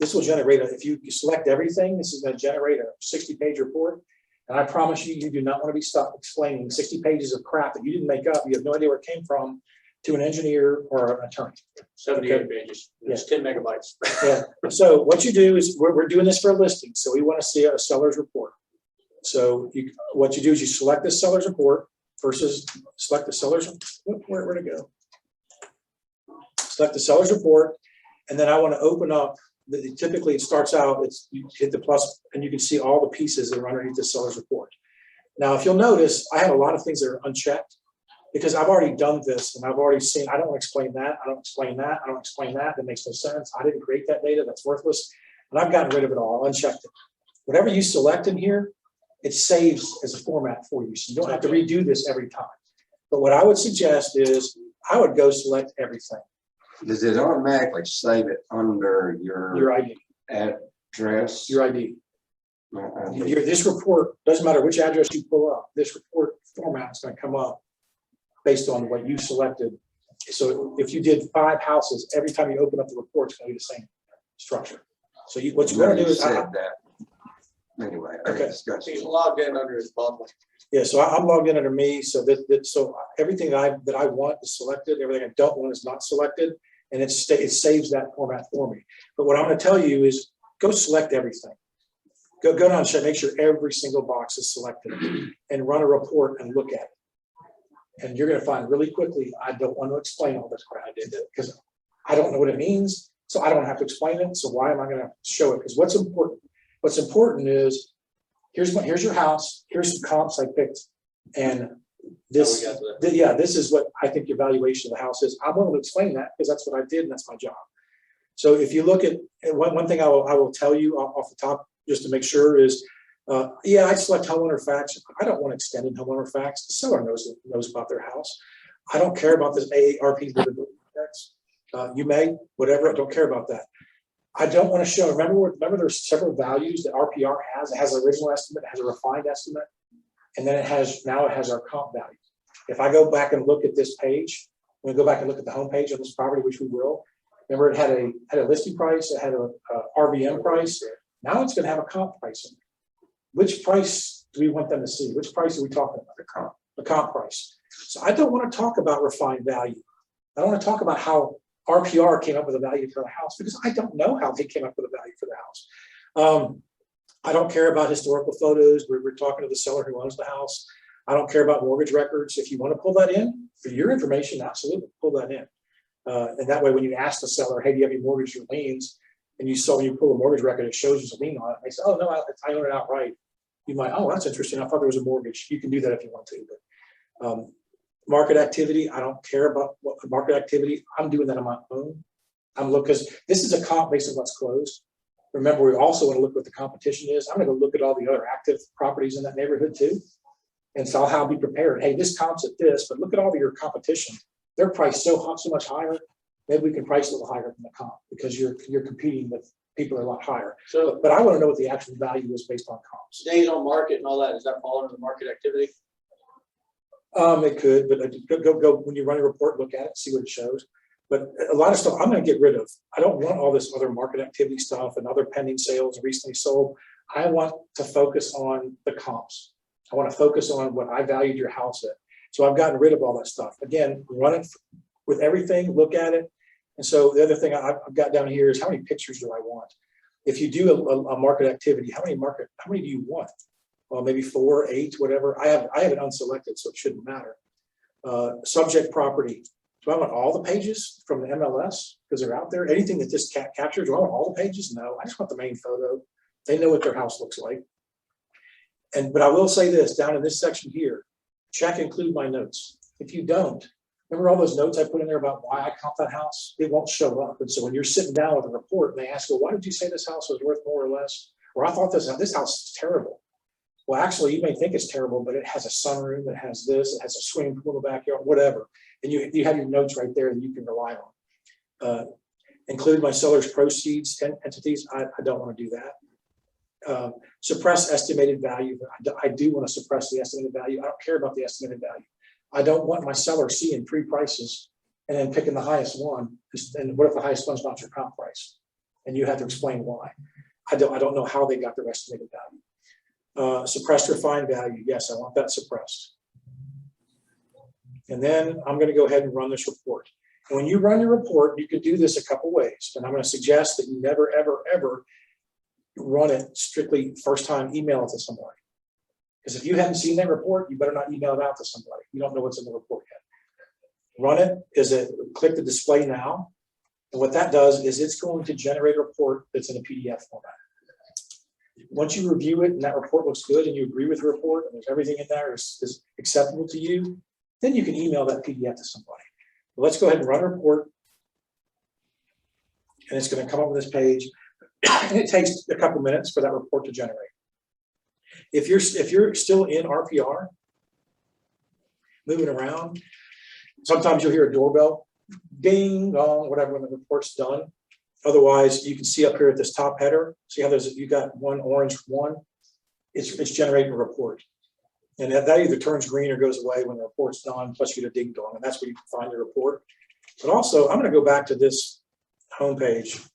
this will generate, if you select everything, this is going to generate a 60-page report. And I promise you, you do not want to be stuck explaining 60 pages of crap that you didn't make up. You have no idea where it came from to an engineer or an attorney. 78 pages. It's 10 megabytes. Yeah. So what you do is we're doing this for a listing. So we want to see a seller's report. So what you do is you select the seller's report versus select the seller's, where'd it go? Select the seller's report. And then I want to open up, typically it starts out, you hit the plus and you can see all the pieces that are underneath the seller's report. Now, if you'll notice, I have a lot of things that are unchecked because I've already done this and I've already seen, I don't explain that, I don't explain that, I don't explain that, that makes no sense. I didn't create that data, that's worthless. And I've gotten rid of it all, unchecked it. Whatever you select in here, it saves as a format for you. So you don't have to redo this every time. But what I would suggest is I would go select everything. Does it automatically save it under Your ID, address? your ID. This report, doesn't matter which address you pull up, this report format is going to come up based on what you selected. So if you did 5 houses, every time you open up the report, it's going to be the same structure. So what you're going to do is, said that. Anyway, Okay. discussion. He's logged in under his bubble. yeah. So I'm logged in under me. So so everything that I want is selected. Everything I don't want is not selected, and it saves that format for me. But what I'm going to tell you is go select everything. Go down and make sure every single box is selected, and run a report and look at it. And you're going to find really quickly, I don't want to explain all this crap I did because I don't know what it means. So I don't have to explain it. So why am I going to show it? Because what's important is here's your house. Here's some comps I picked. And this, this is what I think your valuation of the house is. I'm willing to explain that because that's what I did and that's my job. So if you look at one thing I will tell you off the top, just to make sure is, I select homeowner facts. I don't want extended homeowner facts. The seller knows about their house. I don't care about this AARP facts. You may, whatever, I don't care about that. I don't want to show, remember there's several values that RPR has. It has an original estimate, it has a refined estimate, And then now it has our comp value. If I go back and look at this page, when we go back and look at the homepage of this property, which we will, remember it had a listing price, it had a RVM price. Now it's gonna have a comp price in it. Which price do we want them to see? Which price are we talking about? The comp price. So I don't want to talk about refined value. I don't want to talk about how RPR came up with a value for the house because I don't know how they came up with a value for the house. I don't care about historical photos. We're talking to the seller who owns the house. I don't care about mortgage records. If you want to pull that in for your information, absolutely pull that in. And that way, when you ask the seller, hey, do you have any mortgage or liens? And you saw when you pull a mortgage record, it shows there's a lien on it. They say, oh, no, I own it outright. You might, oh, that's interesting. I thought there was a mortgage. You can do that if you want to. But market activity, I don't care about what market activity. I'm doing that on my own. I'm looking, because this is a comp based on what's closed. Remember, we also want to look what the competition is. I'm going to go look at all the other active properties in that neighborhood too. And so I'll be prepared. Hey, this comp's at this, but look at all of your competition. They're priced so much higher. Maybe we can price a little higher than the comp because you're competing with people that are a lot higher. So But I want to know what the actual value is based on comps. days on market and all that, does that fall under the market activity? It could, but go when you run a report, look at it, see what it shows. But a lot of stuff I'm going to get rid of. I don't want all this other market activity stuff and other pending sales recently sold. I want to focus on the comps. I want to focus on what I valued your house at. So I've gotten rid of all that stuff. Again, run it with everything, look at it. And so the other thing I've got down here is how many pictures do I want? If you do a market activity, how many do you want? Well, maybe 4, 8, whatever. I have it unselected, so it shouldn't matter. Subject property. Do I want all the pages from the MLS because they're out there? Anything that this captures, do I want all the pages? No, I just want the main photo. They know what their house looks like. But I will say this, down in this section here, check include my notes. If you don't, remember all those notes I put in there about why I comp that house? It won't show up. And so when you're sitting down with a report and they ask, well, why did you say this house was worth more or less? Or I thought this house is terrible. Well, actually, you may think it's terrible, but it has a sunroom, it has this, it has a swimming pool in the backyard, whatever. And you have your notes right there that you can rely on. Include my seller's proceeds, entities. I don't want to do that. Suppress estimated value. I do want to suppress the estimated value. I don't care about the estimated value. I don't want my seller seeing 3 prices and then picking the highest one. And what if the highest one's not your comp price? And you have to explain why. I don't know how they got their estimated value. Suppressed refined value. Yes, I want that suppressed. And then I'm going to go ahead and run this report. And when you run your report, you can do this a couple ways. And I'm going to suggest that you never, ever, ever run it strictly first time, email it to somebody. Because if you haven't seen that report, you better not email it out to somebody. You don't know what's in the report yet. Run it, click the display now. And what that does is it's going to generate a report that's in a PDF format. Once you review it and that report looks good and you agree with the report and there's everything in there is acceptable to you, then you can email that PDF to somebody. But let's go ahead and run a report. And it's going to come up with this page. And it takes a couple minutes for that report to generate. If you're still in RPR, moving around, sometimes you'll hear a doorbell, ding, dong, whatever, when the report's done. Otherwise, you can see up here at this top header, see how you got one orange one, it's generating a report. And that either turns green or goes away when the report's done, plus you get a ding dong, and that's where you can find your report. But also, I'm going to go back to this homepage.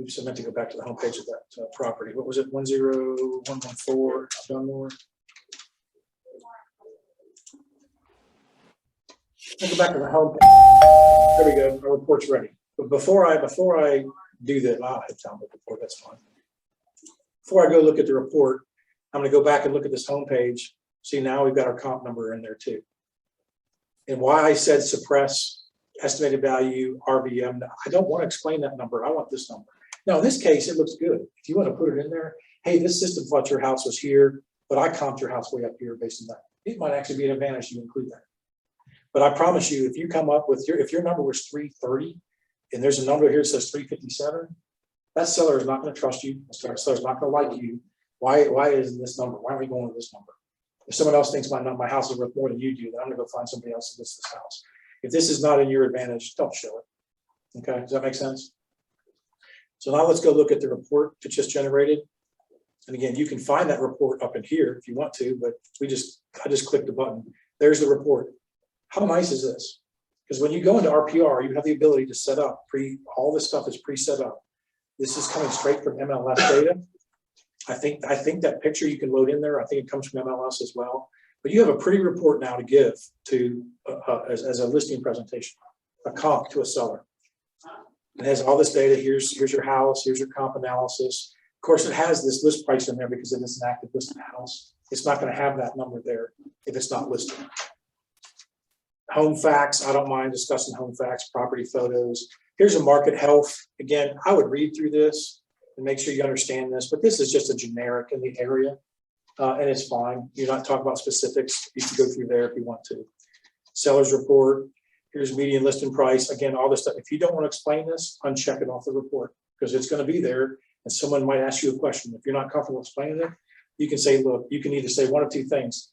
Oops, I meant to go back to the homepage of that property. What was it? 10114 Dunmore. I'll go back to the homepage. There we go. Our report's ready. But before I do that, I have time with the report. That's fine. Before I go look at the report, I'm going to go back and look at this homepage. See, now we've got our comp number in there too. And why I said suppress estimated value RVM. I don't want to explain that number. I want this number. Now, in this case, it looks good. If you want to put it in there, hey, this system thought your house was here, but I comped your house way up here based on that. It might actually be an advantage to include that. But I promise you, if you come up with if your number was 330 and there's a number here that says 357, that seller is not going to trust you. That seller is not going to like you. Why isn't this number? Why are we going with this number? If someone else thinks my house is worth more than you do, then I'm going to go find somebody else that lists this house. If this is not in your advantage, don't show it. Okay, does that make sense? So now let's go look at the report that just generated. And again, you can find that report up in here if you want to, but I just clicked the button. There's the report. How nice is this? Because when you go into RPR, you have the ability to set up all this stuff is pre-set up. This is coming straight from MLS data. I think that picture you can load in there. I think it comes from MLS as well. But you have a pretty report now to give to as a listing presentation, a comp to a seller. It has all this data. Here's your house. Here's your comp analysis. Of course, it has this list price in there because it is an active listed house. It's not going to have that number there if it's not listed. Home facts. I don't mind discussing home facts, property photos. Here's a market health. Again, I would read through this and make sure you understand this, but this is just a generic in the area. And it's fine. You're not talking about specifics. You can go through there if you want to. Seller's report. Here's median listing price. Again, all this stuff. If you don't want to explain this, uncheck it off the report because it's going to be there and someone might ask you a question. If you're not comfortable explaining it, you can say, look, you can either say one of two things.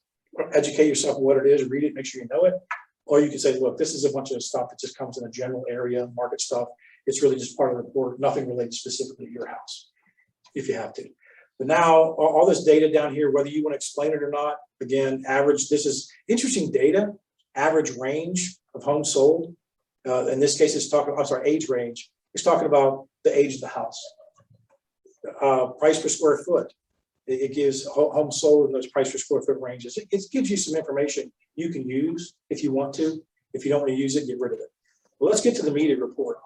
Educate yourself on what it is, read it, make sure you know it. Or you can say, look, this is a bunch of stuff that just comes in a general area, market stuff. It's really just part of the report, nothing related specifically to your house, if you have to. But now, all this data down here, whether you want to explain it or not, again, average, this is interesting data, average range of homes sold. In this case, it's talking, I'm sorry, age range. It's talking about the age of the house. Price per square foot. It gives homes sold in those price per square foot ranges. It gives you some information you can use if you want to. If you don't want to use it, get rid of it. Well, let's get to the media report.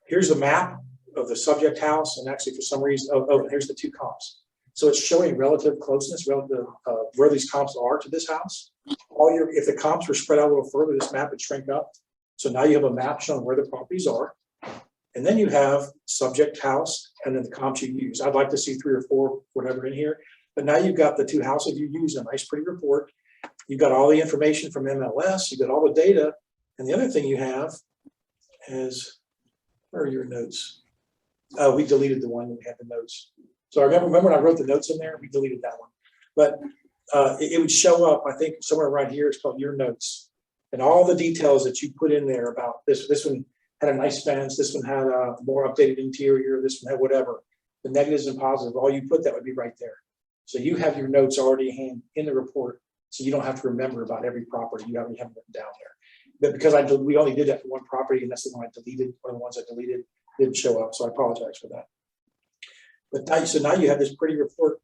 Here's the map of the subject house, and actually for some reason, here's the two comps. So it's showing relative closeness, relative where these comps are to this house. If the comps were spread out a little further, this map would shrink up. So now you have a map showing where the properties are. And then you have subject house and then the comps you use. I'd like to see 3 or 4, whatever in here. But now you've got the two houses you use, a nice pretty report. You've got all the information from MLS. You've got all the data. And the other thing you have is, where are your notes? We deleted the one that we had the notes. So I remember when I wrote the notes in there, we deleted that one. But it would show up, I think, somewhere right here. It's called your notes. And all the details that you put in there about this one had a nice fence. This one had a more updated interior. This one had whatever. The negatives and positives, all you put that would be right there. So you have your notes already in the report. So you don't have to remember about every property. You already have them down there. But because we only did that for one property, and that's the one I deleted. One of the ones I deleted didn't show up. So I apologize for that. But now you have this pretty report,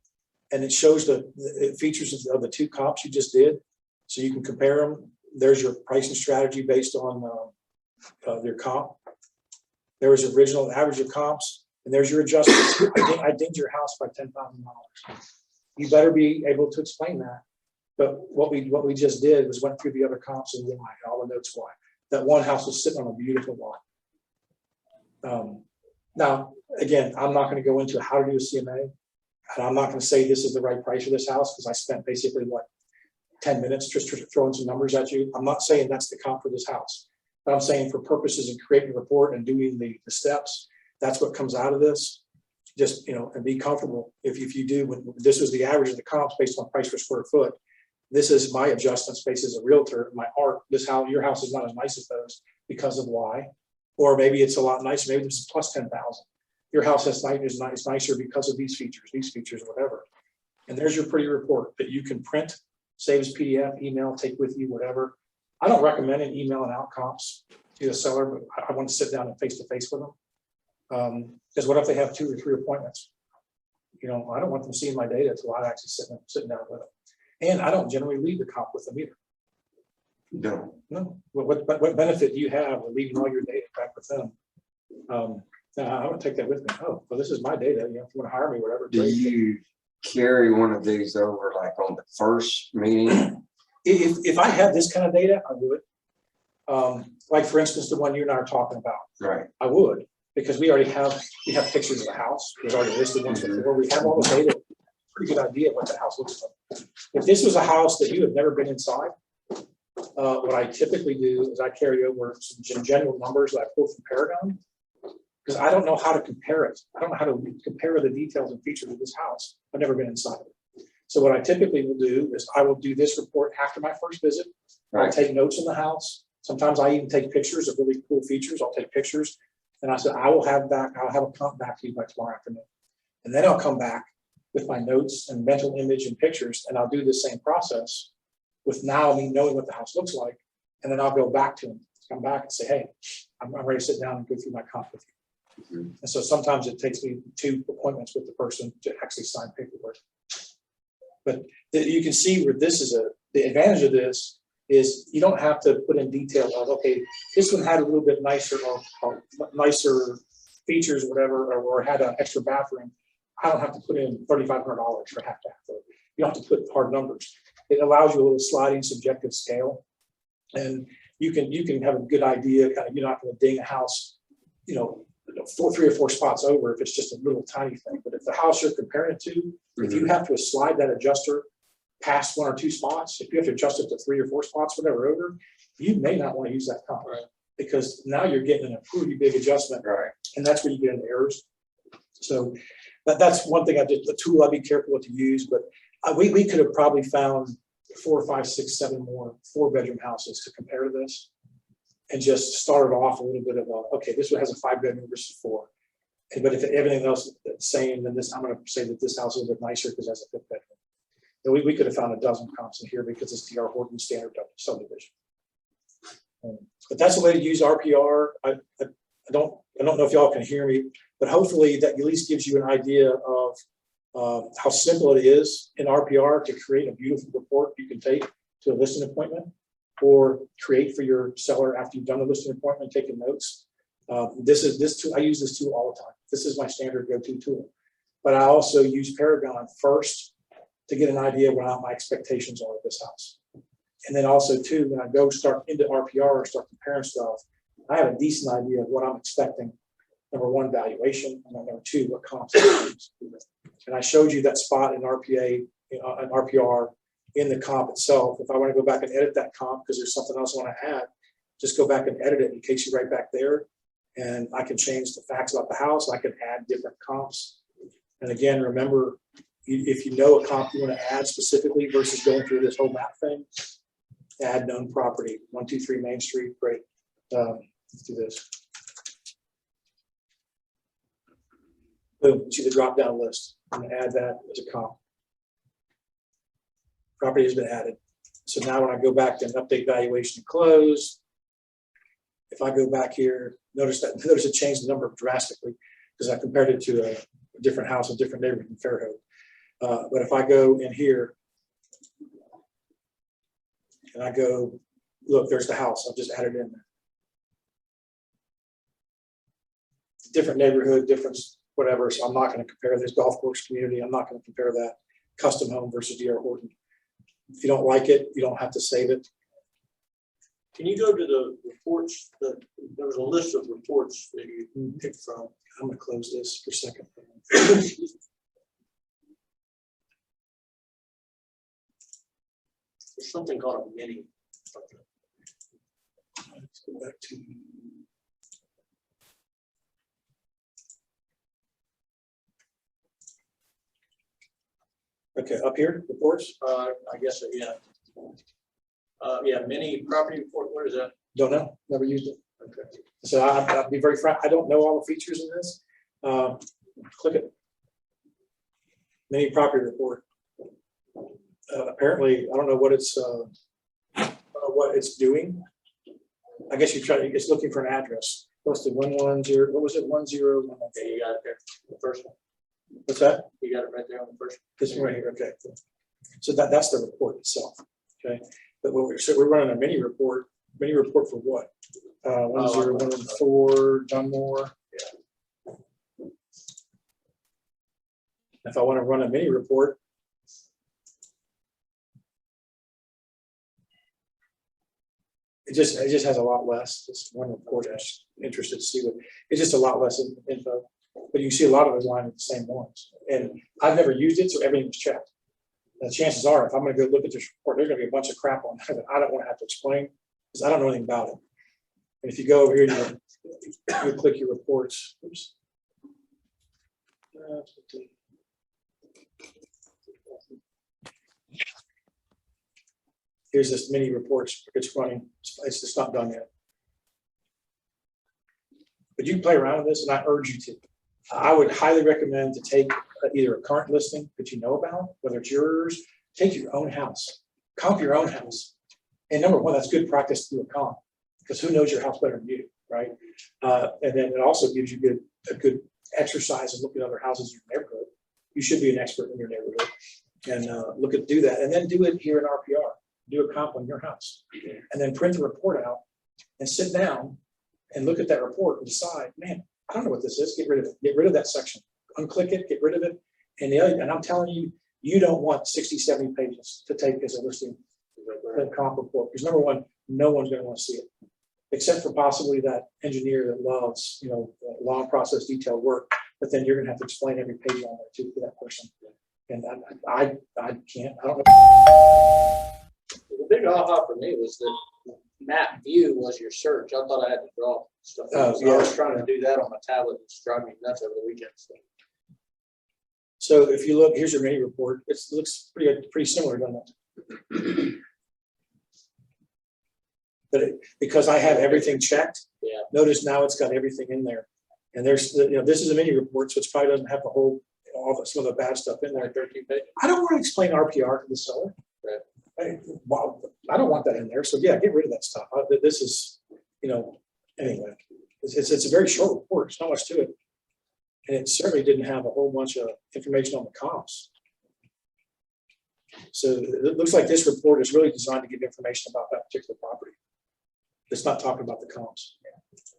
and it shows the features of the two comps you just did. So you can compare them. There's your pricing strategy based on your comp. There was original average of comps, and there's your adjustment. I dinged your house by $10,000. You better be able to explain that. But what we just did was went through the other comps and why, all the notes why. That one house was sitting on a beautiful lot. Now, again, I'm not going to go into how to do a CMA, and I'm not going to say this is the right price for this house because I spent basically 10 minutes just throwing some numbers at you. I'm not saying that's the comp for this house, but I'm saying for purposes of creating a report and doing the steps, that's what comes out of this. Just, and be comfortable. If you do, when this was the average of the comps based on price per square foot, this is my adjustments based as a realtor, my art. Your house is not as nice as those because of why. Or maybe it's a lot nicer. Maybe this is plus 10,000. Your house is nicer because of these features, whatever. And there's your pretty report that you can print, save as PDF, email, take with you, whatever. I don't recommend emailing out comps to the seller, but I want to sit down and face-to-face with them. Because what if they have 2 or 3 appointments? I don't want them seeing my data until I actually sitting down with them. And I don't generally leave the comp with them either. No. No. What benefit do you have of leaving all your data back with them? I want to take that with me. Oh, well, this is my data. If you want to hire me, whatever. Do great. you carry one of these over like on the first meeting? If I had this kind of data, I would. Like for instance, the one you and I are talking about. Right. I would, because we have pictures of the house. There's already listed ones before. We have all the data. Pretty good idea of what the house looks like. If this was a house that you have never been inside, what I typically do is I carry over some general numbers that I pulled from Paragon, because I don't know how to compare it. I don't know how to compare the details and features of this house. I've never been inside it. So what I typically will do is I will do this report after my first visit. Right. I'll take notes in the house. Sometimes I even take pictures of really cool features. I'll take pictures. And I said, I'll have a comp back to you by tomorrow afternoon. And then I'll come back with my notes and mental image and pictures, and I'll do the same process with now me knowing what the house looks like. And then I'll go back to them, come back and say, hey, I'm ready to sit down and go through my comp with you. Mhm. And so sometimes it takes me 2 appointments with the person to actually sign paperwork. But you can see where this is the advantage of this is you don't have to put in detail of, okay, this one had a little bit nicer or nicer features, whatever, or had an extra bathroom. I don't have to put in $3,500 for half bath. You don't have to put hard numbers. It allows you a little sliding subjective scale. And you can have a good idea, kind of, you're not going to ding a house, 3 or 4 spots over if it's just a little tiny thing. But if the house you're comparing it to, if you have to slide that adjuster past 1 or 2 spots, if you have to adjust it to 3 or 4 spots, whatever over, you may not want to use that comp. Right. Because now you're getting a pretty big adjustment. Right. And that's where you get into errors. So that's one thing the tool I'd be careful what to use, but we could have probably found 4, 5, 6, 7 more 4-bedroom houses to compare to this. And just started off a little bit of okay, this one has a 5-bedroom versus 4. But if everything else is the same, then I'm going to say that this house is a bit nicer because it has a 5th bedroom. And we could have found a dozen comps in here because it's D.R. Horton standard subdivision. But that's a way to use RPR. I don't know if y'all can hear me, but hopefully that at least gives you an idea of how simple it is in RPR to create a beautiful report you can take to a listing appointment or create for your seller after you've done the listing appointment, taking notes. This tool, I use this tool all the time. This is my standard go-to tool. But I also use Paragon first to get an idea of what my expectations are of this house. And then also too, when I go start into RPR or start comparing stuff, I have a decent idea of what I'm expecting. Number 1, valuation, and number 2, what comps I use. And I showed you that spot in RPA, an RPR in the comp itself. If I want to go back and edit that comp because there's something else I want to add, just go back and edit it in case you right back there. And I can change the facts about the house. I can add different comps. And again, remember, if you know a comp you want to add specifically versus going through this whole map thing, add known property, 123 Main Street, great. Let's do this. Boom, see the drop down list. I'm gonna add that as a comp. Property has been added. So now when I go back to an update valuation and close, if I go back here, notice it changed the number drastically because I compared it to a different house, a different neighborhood in Fairhope. But if I go in here and I go, look, there's the house. I've just added in there. Different neighborhood, different whatever. So I'm not going to compare this golf course community. I'm not going to compare that custom home versus D.R. Horton. If you don't like it, you don't have to save it. Can you go to the reports? There was a list of reports that you picked from. I'm going to close this for a second. There's something called a mini. Let's go back to. Okay, up here, reports. I guess, yeah. Yeah, mini property report, what is that? Don't know, never used it. Okay. So I'll be very frank, I don't know all the features in this. Click it. Mini property report. Apparently, I don't know what it's doing. I guess it's looking for an address. What's the 110? What was it? 101. Okay, you got it there. The first one. What's that? You got it right there on the first. This one right here. Okay. So that's the report itself. Okay. But we're running a mini report. Mini report for what? 10114 Dunmore. Yeah. If I want to run a mini report, it just has a lot less. Just one report. I'm just interested to see what it's just a lot less info. But you see a lot of those lines with the same ones. And I've never used it, so everything was checked. And the chances are, if I'm going to go look at this report, there's going to be a bunch of crap on there that I don't want to have to explain because I don't know anything about it. And if you go over here, you click your reports. Oops. Here's this mini reports. It's running. It's just not done yet. But you can play around with this, and I urge you to. I would highly recommend to take either a current listing that you know about, whether it's yours, take your own house, comp your own house. And number one, that's good practice to do a comp, because who knows your house better than you, right? And then it also gives you a good exercise and look at other houses in your neighborhood. You should be an expert in your neighborhood and do that. And then do it here in RPR, do a comp on your house. And then print the report out and sit down and look at that report and decide, man, I don't know what this is. Get rid of it. Get rid of that section. Unclick it, get rid of it. And I'm telling you, you don't want 60, 70 pages to take as a listing comp report. Because number one, no one's going to want to see it, except for possibly that engineer that loves, long process detailed work. But then you're going to have to explain every page on there too to that person. And I can't. I don't know. The big aha for me was that map view was your search. I thought I had to draw stuff. Oh, So I was yeah. trying to do that on my tablet. It's driving me nuts over the weekend. So if you look, here's your mini report. It looks pretty similar, doesn't it? But because I have everything checked, Yeah. notice now it's got everything in there. And there's, this is a mini report, so it probably doesn't have the whole, some of the bad stuff in there. 13 pages. I don't want to explain RPR to the seller. Right. I don't want that in there. So yeah, get rid of that stuff. This is, anyway, it's a very short report. There's not much to it. And it certainly didn't have a whole bunch of information on the comps. So it looks like this report is really designed to give information about that particular property. It's not talking about the comps.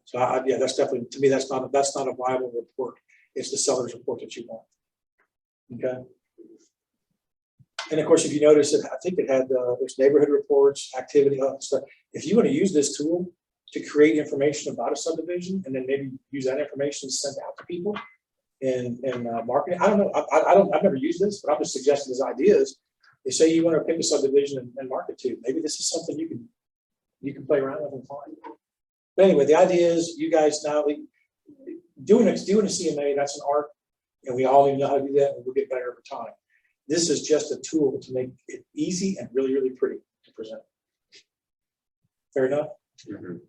So yeah, that's definitely, to me, that's not a viable report. It's the seller's report that you want. Okay. And of course, if you notice it, I think it had there's neighborhood reports, activity stuff. If you want to use this tool to create information about a subdivision, and then maybe use that information to send out to people in marketing. I don't know. I've never used this, but I'm just suggesting as ideas. They say you want to pick a subdivision and market to. Maybe this is something you can play around with and find. But anyway, the idea is you guys now doing a CMA, that's an art, and we all need to know how to do that, and we'll get better over time. This is just a tool to make it easy and really, really pretty to present. Fair enough? Mhm.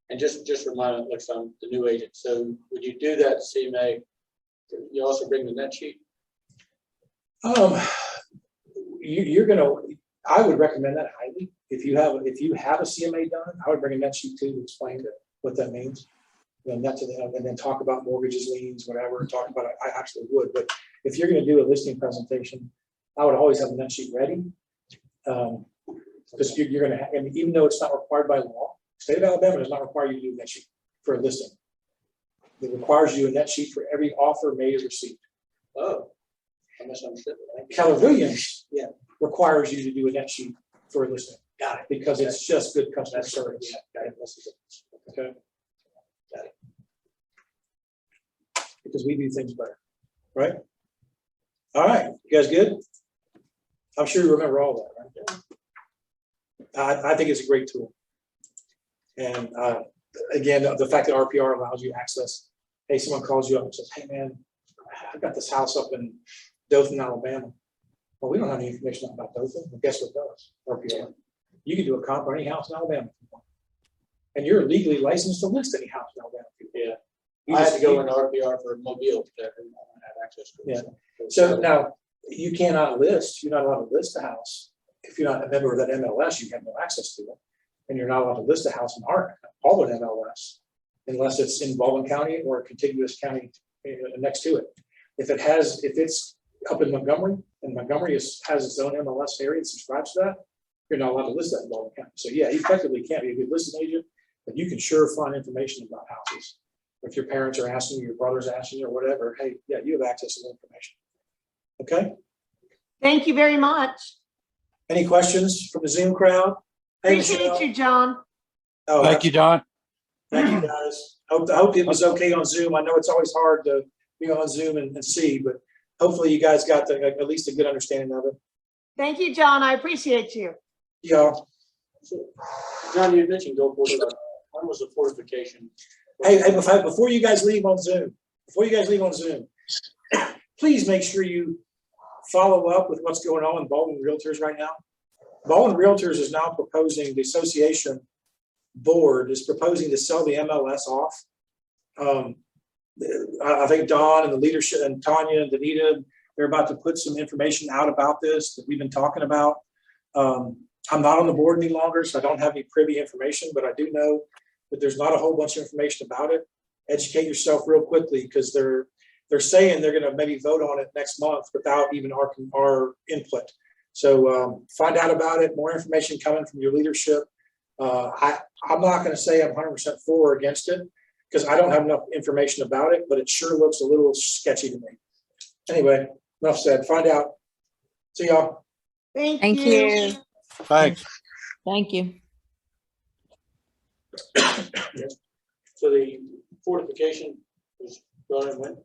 And just remind me next time, the new agent. So would you do that CMA? You also bring the net sheet? I would recommend that highly. If you have a CMA done, I would bring a net sheet too to explain what that means. And then talk about mortgages, liens, whatever, talk about it. I actually would, but if you're going to do a listing presentation, I would always have a net sheet ready. Because you're going to have, even though it's not required by law, state of Alabama does not require you to do a net sheet for a listing. It requires you a net sheet for every offer made or received. Oh, I misunderstood. Keller Williams requires you to do a net sheet for a listing. Got it. Because it's just good customer service. Yeah, got it. Okay. Got it. Because we do things better, right? All right, you guys good? I'm sure you remember all that, right? I think it's a great tool. And again, the fact that RPR allows you access. Hey, someone calls you up and says, hey man, I've got this house up in Dothan, Alabama. Well, we don't have any information about Dothan. Well, guess what does? RPR. You can do a comp on any house in Alabama. And you're legally licensed to list any house in Alabama. Yeah. You I had just- to go into RPR for Mobile because I didn't have access to it. Yeah. So now you cannot list, you're not allowed to list a house. If you're not a member of that MLS, you have no access to it. And you're not allowed to list a house in our Auburn MLS unless it's in Baldwin County or a contiguous county next to it. If it's up in Montgomery and Montgomery has its own MLS area and subscribes to that, you're not allowed to list that in Baldwin County. So yeah, you effectively can't be a good listing agent, but you can sure find information about houses. If your parents are asking you, your brother's asking you or whatever, hey, yeah, you have access to the information. Okay. Thank you very much. Any questions from the Zoom crowd? Hey, Appreciate Michelle. you, John. Oh, Thank you, Don. Thank you, guys. I hope it was okay on Zoom. I know it's always hard to be on Zoom and see, but hopefully you guys got at least a good understanding of it. Thank you, John. I appreciate you. Yeah. So, John, you mentioned Gulfport. When was the fortification? Hey, before you guys leave on Zoom, please make sure you follow up with what's going on with Baldwin Realtors right now. Baldwin Realtors is now proposing, the association board is proposing to sell the MLS off. I think Don and the leadership and Tanya and Danita, they're about to put some information out about this that we've been talking about. I'm not on the board any longer, so I don't have any privy information, but I do know that there's not a whole bunch of information about it. Educate yourself real quickly, because they're saying they're gonna maybe vote on it next month without even our input. So find out about it, more information coming from your leadership. I'm not gonna say I'm 100% for or against it, because I don't have enough information about it, but it sure looks a little sketchy to me. Anyway, enough said. Find out. See y'all. Thank Thank you. you. Thanks. Thank you. So the fortification was brought in when?